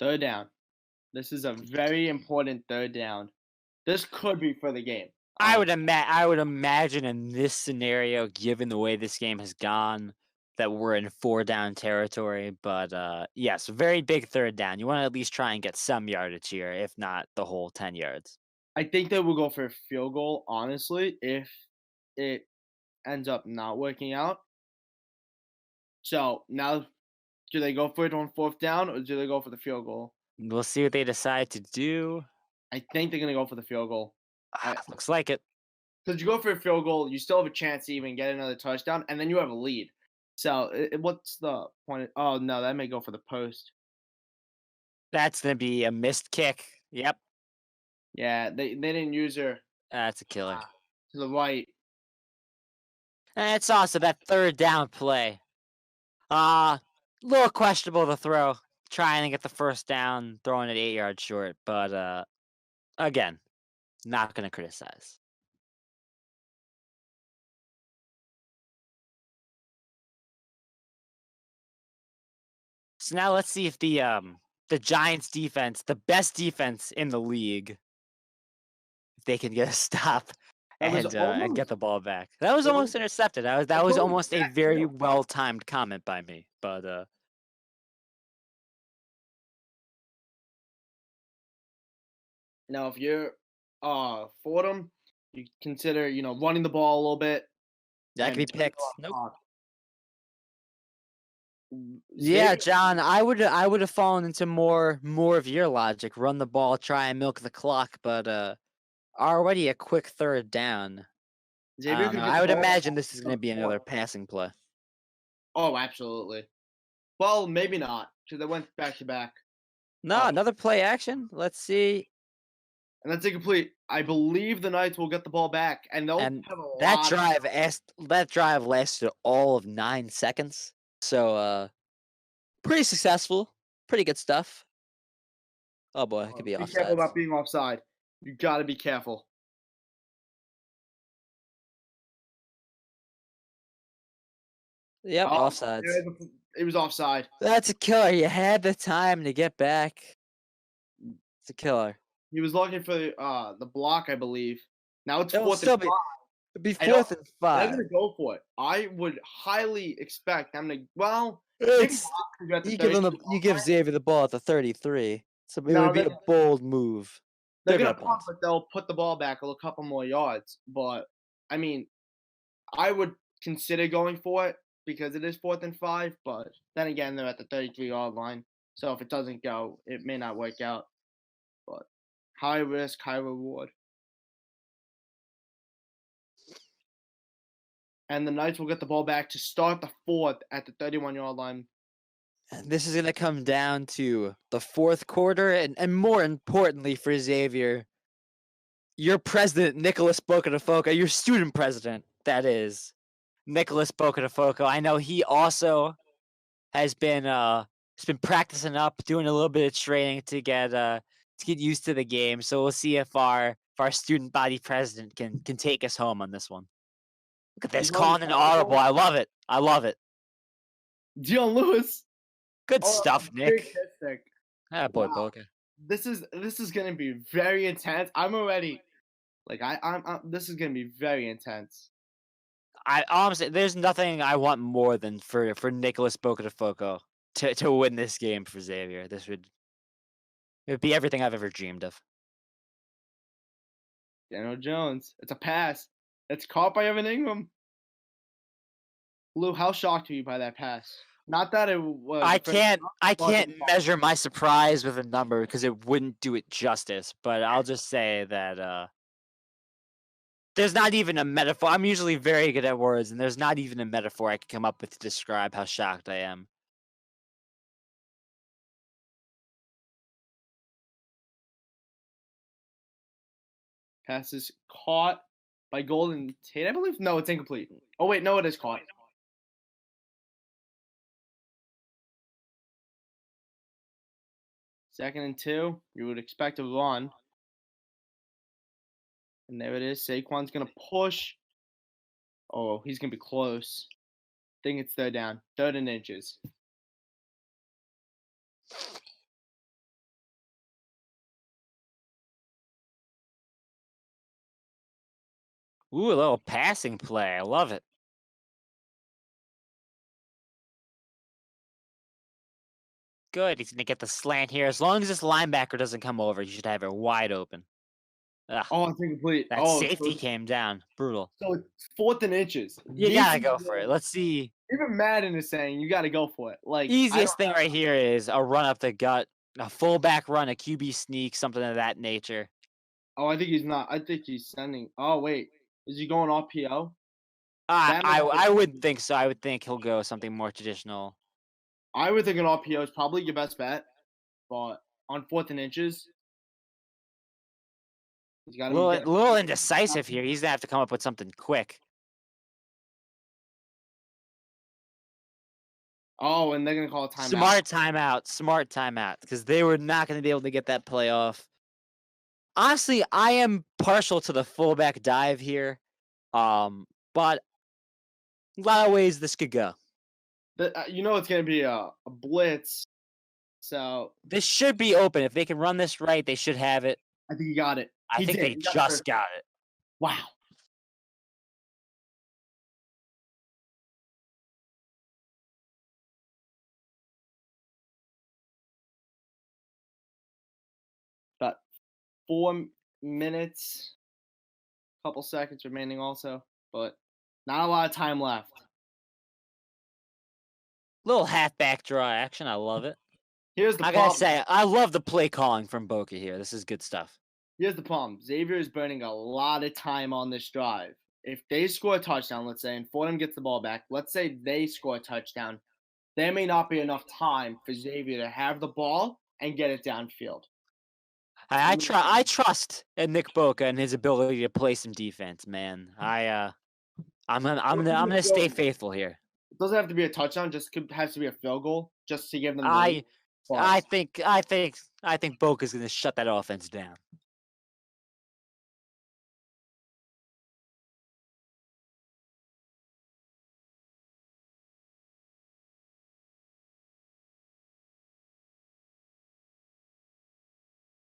Third down. This is a very important third down. This could be for the game. I would imagine in this scenario, given the way this game has gone, that we're in 4-down territory. But yes, very big third down. You want to at least try and get some yardage here, if not the whole 10 yards. I think they will go for a field goal, honestly, if it ends up not working out. So now, do they go for it on fourth down or do they go for the field goal? We'll see what they decide to do. I think they're going to go for the field goal. Looks like it. Because you go for a field goal, you still have a chance to even get another touchdown, and then you have a lead. So what's the point? Oh, no, that may go for the post. That's going to be a missed kick. Yep. Yeah, they didn't use her That's a killer. to the right. And it's also that third down play. Little questionable to throw. Trying to get the first down, throwing it 8 yards short. But again, not going to criticize. So now let's see if the Giants defense, the best defense in the league, if they can get a stop and get the ball back. That was almost intercepted. That was almost a very well-timed comment by me. But now if you're Fordham, you consider running the ball a little bit. that could be picked. Nope. Xavier- Yeah, John, I would have fallen into more of your logic. Run the ball, try and milk the clock, but already a quick third down. Xavier could get I the would ball imagine this is going to be before. another passing play. Oh, absolutely. Well, maybe not, because they went back to back, No, another play action. Let's see. and that's incomplete. I believe the Knights will get the ball back, and they'll And have a that lot drive lasted all of 9 seconds. So pretty successful. Pretty good stuff. Oh boy, it could be Be offside. careful about being offside. You got to be careful. Yep, Oh, offsides. It was offside. That's a killer. You had the time to get back. It's a killer. He was looking for the block, I believe. Now it's It'll fourth and still be, five. it'll be I know. 4th and They're 5. gonna go for it. I would highly expect them to. Well, maybe It's Brock could get the you give 33 you give Xavier the ball at the 33. So it No, would be a bold move. They're They're gonna gonna punt, punt. but they'll put the ball back a couple more yards. But I mean, I would consider going for it because it is 4th and 5. But then again, they're at the 33-yard line, so if it doesn't go, it may not work out. But high risk, high reward. And the Knights will get the ball back to start the 4th at the 31-yard line. And this is gonna come down to the 4th quarter, and more importantly for Xavier, your president Nicholas Bocadefoco, your student president, that is Nicholas Bocadefoco. I know he also has been practicing up, doing a little bit of training to get used to the game. So we'll see if our student body president can take us home on this one. Look at this, He's running calling an audible. I love it. I love it. Dion Lewis. Good Oh, stuff, a big Nick. hit stick. Ah, boy, Wow. Boca. This is gonna be very intense. I'm already like I'm this is gonna be very intense. I honestly, there's nothing I want more than for Nicholas Bocadefoco to win this game for Xavier. It would be everything I've ever dreamed of. Daniel Jones. It's a pass. It's caught by Evan Ingram. Lou, how shocked are you by that pass? Not that it was. I the first can't measure my surprise with a number because it wouldn't do it justice. But I'll just say that there's not even a metaphor. I'm usually very good at words, and there's not even a metaphor I can come up with to describe how shocked I am. pass is caught by Golden Tate, I believe. No, it's incomplete. Oh wait, no, it is caught. Second and 2. You would expect a run. And there it is. Saquon's gonna push. Oh, he's gonna be close. I think it's third down. 3rd and inches. Ooh, a little passing play. I love it. Good. He's gonna get the slant here. As long as this linebacker doesn't come over, you should have it wide open. Ugh, Oh, it's incomplete. that Oh, safety came down. Brutal. So it's 4th and inches. You gotta go for it. Let's see. Even Madden is saying you gotta go for it. Like Easiest thing right here is a run up the gut, a fullback run, a QB sneak, something of that nature. Oh, I think he's not. I think he's sending. Oh wait, is he going RPO? That I might be- wouldn't think so. I would think he'll go something more traditional. I would think an RPO is probably your best bet, but on 4th and inches, he's got A little indecisive here. He's gonna have to come up with something quick. Oh, and they're gonna call a timeout. Smart timeout, because they were not gonna be able to get that play off. Honestly, I am partial to the fullback dive here, but a lot of ways this could go. You know it's gonna be a blitz, so This should be open. If they can run this right, they should have it. I think he got it. I He think did. they He got just it. got it. Wow. Got 4 minutes, couple seconds remaining also, but not a lot of time left. Little halfback draw action. I love it. Here's the I problem. gotta say, I love the play calling from Boca here. This is good stuff. Here's the problem. Xavier is burning a lot of time on this drive. If they score a touchdown, let's say, and Fordham gets the ball back, let's say they score a touchdown, there may not be enough time for Xavier to have the ball and get it downfield. I trust in Nick Boca and his ability to play some defense, man. I'm gonna stay faithful here. It doesn't have to be a touchdown; just has to be a field goal, just to give them. I But think Boca's gonna shut that offense down.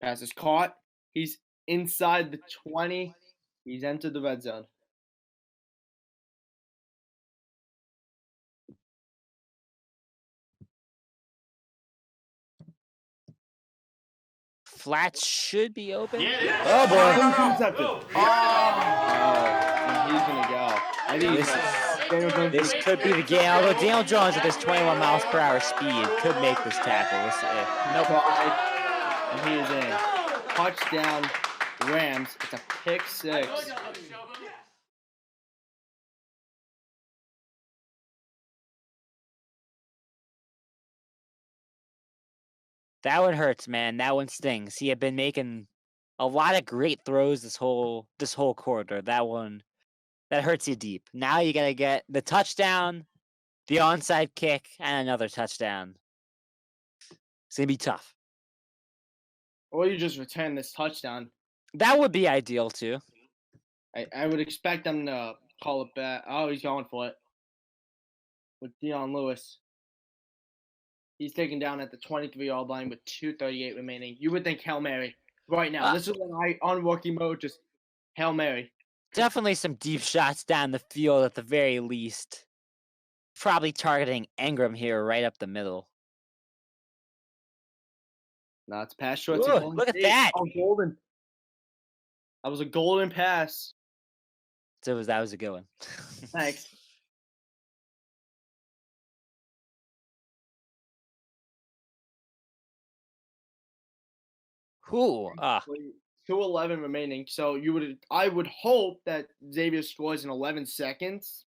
Pass is caught. He's inside the 20. He's entered the red zone. Flats should be open. Oh boy. Intercepted. Oh, and he's gonna go. I think This could be the game. Although Daniel Jones, with his 21 miles per hour speed, could make this tackle. Let's see. Nope. And he is in. Touchdown, Rams. It's a pick six. That one hurts, man. That one stings. He had been making a lot of great throws this whole quarter. That hurts you deep. Now you gotta get the touchdown, the onside kick, and another touchdown. It's gonna be tough. Or you just return this touchdown. That would be ideal too. I would expect them to call it back. Oh, he's going for it. With Dion Lewis. He's taken down at the 23-yard line with 2:38 remaining. You would think Hail Mary right now. This is when on rookie mode, just Hail Mary. Definitely some deep shots down the field at the very least. Probably targeting Ingram here right up the middle. No, it's pass short. Ooh, look at that. Oh, golden. That was a golden pass. That was a good one. Thanks. Ooh, 2:11 remaining. So I would hope that Xavier scores in 11 seconds.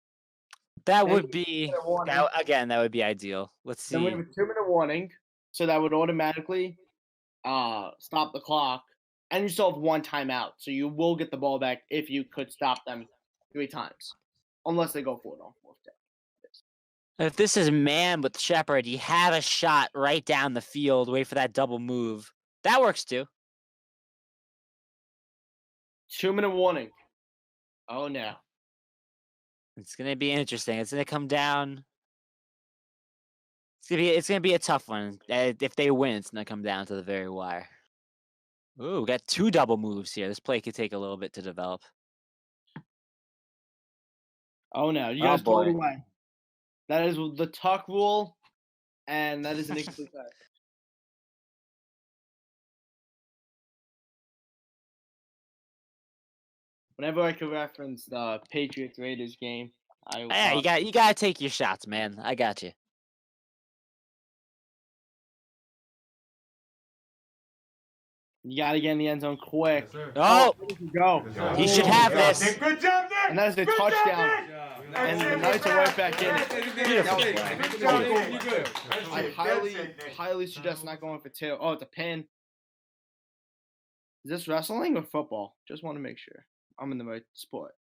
that would be that would be ideal. Let's Then we see. have a 2-minute warning, so that would automatically stop the clock. And you still have one timeout, so you will get the ball back if you could stop them 3 times, unless they go for it on 4th down. If this is man with Shepard, you have a shot right down the field. Wait for that double move. That works too. 2-minute warning. Oh no. It's gonna be interesting. It's gonna come down. It's gonna be a tough one. If they win, it's gonna come down to the very wire. Ooh, we got 2 double moves here. This play could take a little bit to develop. Oh no. You Oh, guys throw it boy. away. That is the tuck rule, and that is an incomplete pass. Whenever I could reference the Patriots Raiders game, Yeah, you gotta take your shots, man. I got you. you gotta get in the end zone quick. Oh, There you go. he should have this. Good job, Nick. And that is a Good job, touchdown. Nick. And the Knights are right back in it. Beautiful That play. was- Good job, Nick. You good. I highly suggest not going for 2. Oh, it's a pin. Is this wrestling or football? Just want to make sure I'm in the right sport.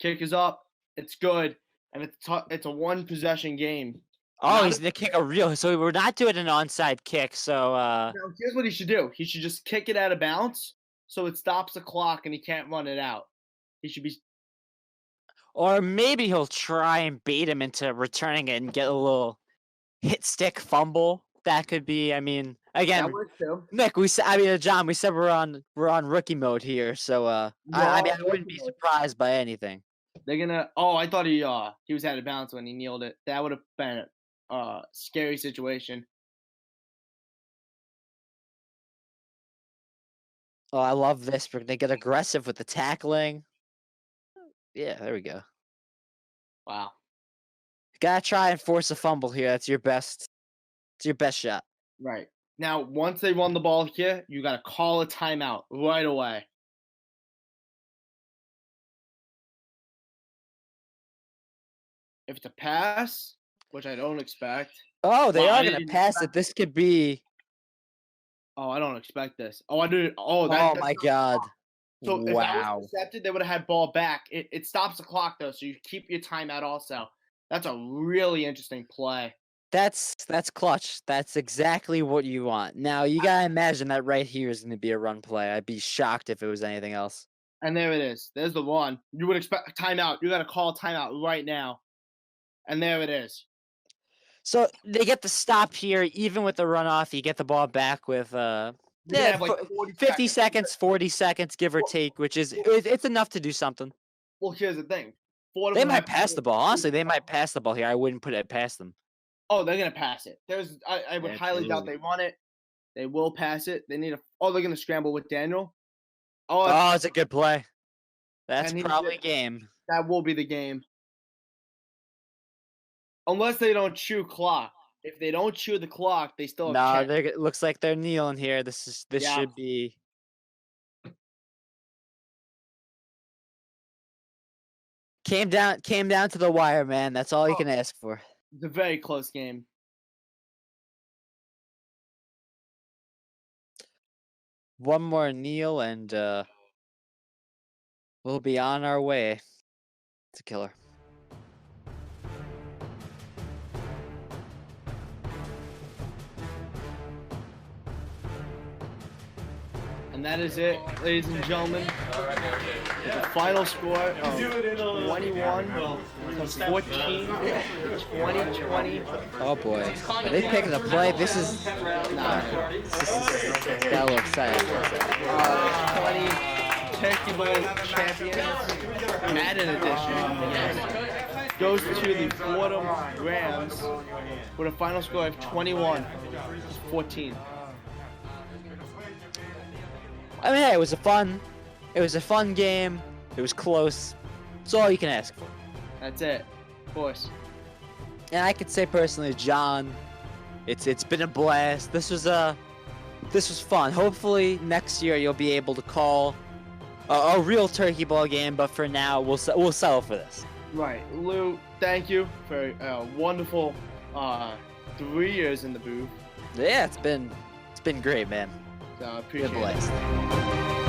Kick is up. It's good, and it's a 1-possession game. Oh, he's gonna kick a real. So we're not doing an onside kick. So Now, here's what he should do. He should just kick it out of bounds, so it stops the clock and he can't run it out. He should be. or maybe he'll try and bait him into returning it and get a little hit stick fumble. That could be. I mean, again, That works too. Nick, John, we said we're on rookie mode here, so I wouldn't be surprised by anything. They're gonna. Oh, I thought he was out of bounds when he kneeled it. That would have been a scary situation. Oh, I love this. We're gonna get aggressive with the tackling. Yeah, there we go. Wow. Gotta try and force a fumble here. That's your best. It's your best shot. Right. Now, once they run the ball here, you got to call a timeout right away. If it's a pass, which I don't expect. Oh, they Wow, I are gonna didn't pass it. This could be. Oh, I don't expect this. Oh, I did. Oh, Oh that's my not- God! So if that Wow. was intercepted, they would have had ball back. It stops the clock though, so you keep your timeout also. That's a really interesting play. That's clutch. That's exactly what you want. Now you gotta imagine that right here is gonna be a run play. I'd be shocked if it was anything else. And there it is. There's the one. You would expect a timeout. You got to call a timeout right now. And there it is. So they get the stop here, even with the runoff. You get the ball back with You're gonna Yeah, have like 40 50 seconds, 40 seconds, give or take, which is it's enough to do something. Well, here's the thing. Fordham They will might have to pass do the ball. Honestly, they might pass the ball here. I wouldn't put it past them. Oh, they're gonna pass it. I would highly doubt they run it. They will pass it. They need a. Oh, they're gonna scramble with Daniel. Oh, it's a good play. That's And he's probably good. game. That will be the game. Unless they don't chew clock. If they don't chew the clock, they still have No, chance. it looks like they're kneeling here. This Yeah. should be. Came down to the wire, man. That's all you can ask for. It's a very close game. One more kneel and we'll be on our way. It's a killer. And that is it, ladies and gentlemen. With the final score of 21 to 14, 2020. Oh boy. Are they picking a play? This is this is got a little exciting. 20 Turkey Bowl champions. Add an addition. Goes to the Fordham Rams with a final score of 21 to 14. I mean, hey, it was a fun game. It was close. It's all you can ask for. That's it. Of course. And I could say personally, John, it's been a blast. This was fun. Hopefully next year you'll be able to call a real turkey ball game. But for now, we'll settle for this. Right, Lou. Thank you for a wonderful 3 years in the booth. Yeah, it's been great, man. So I Good appreciate it. blast.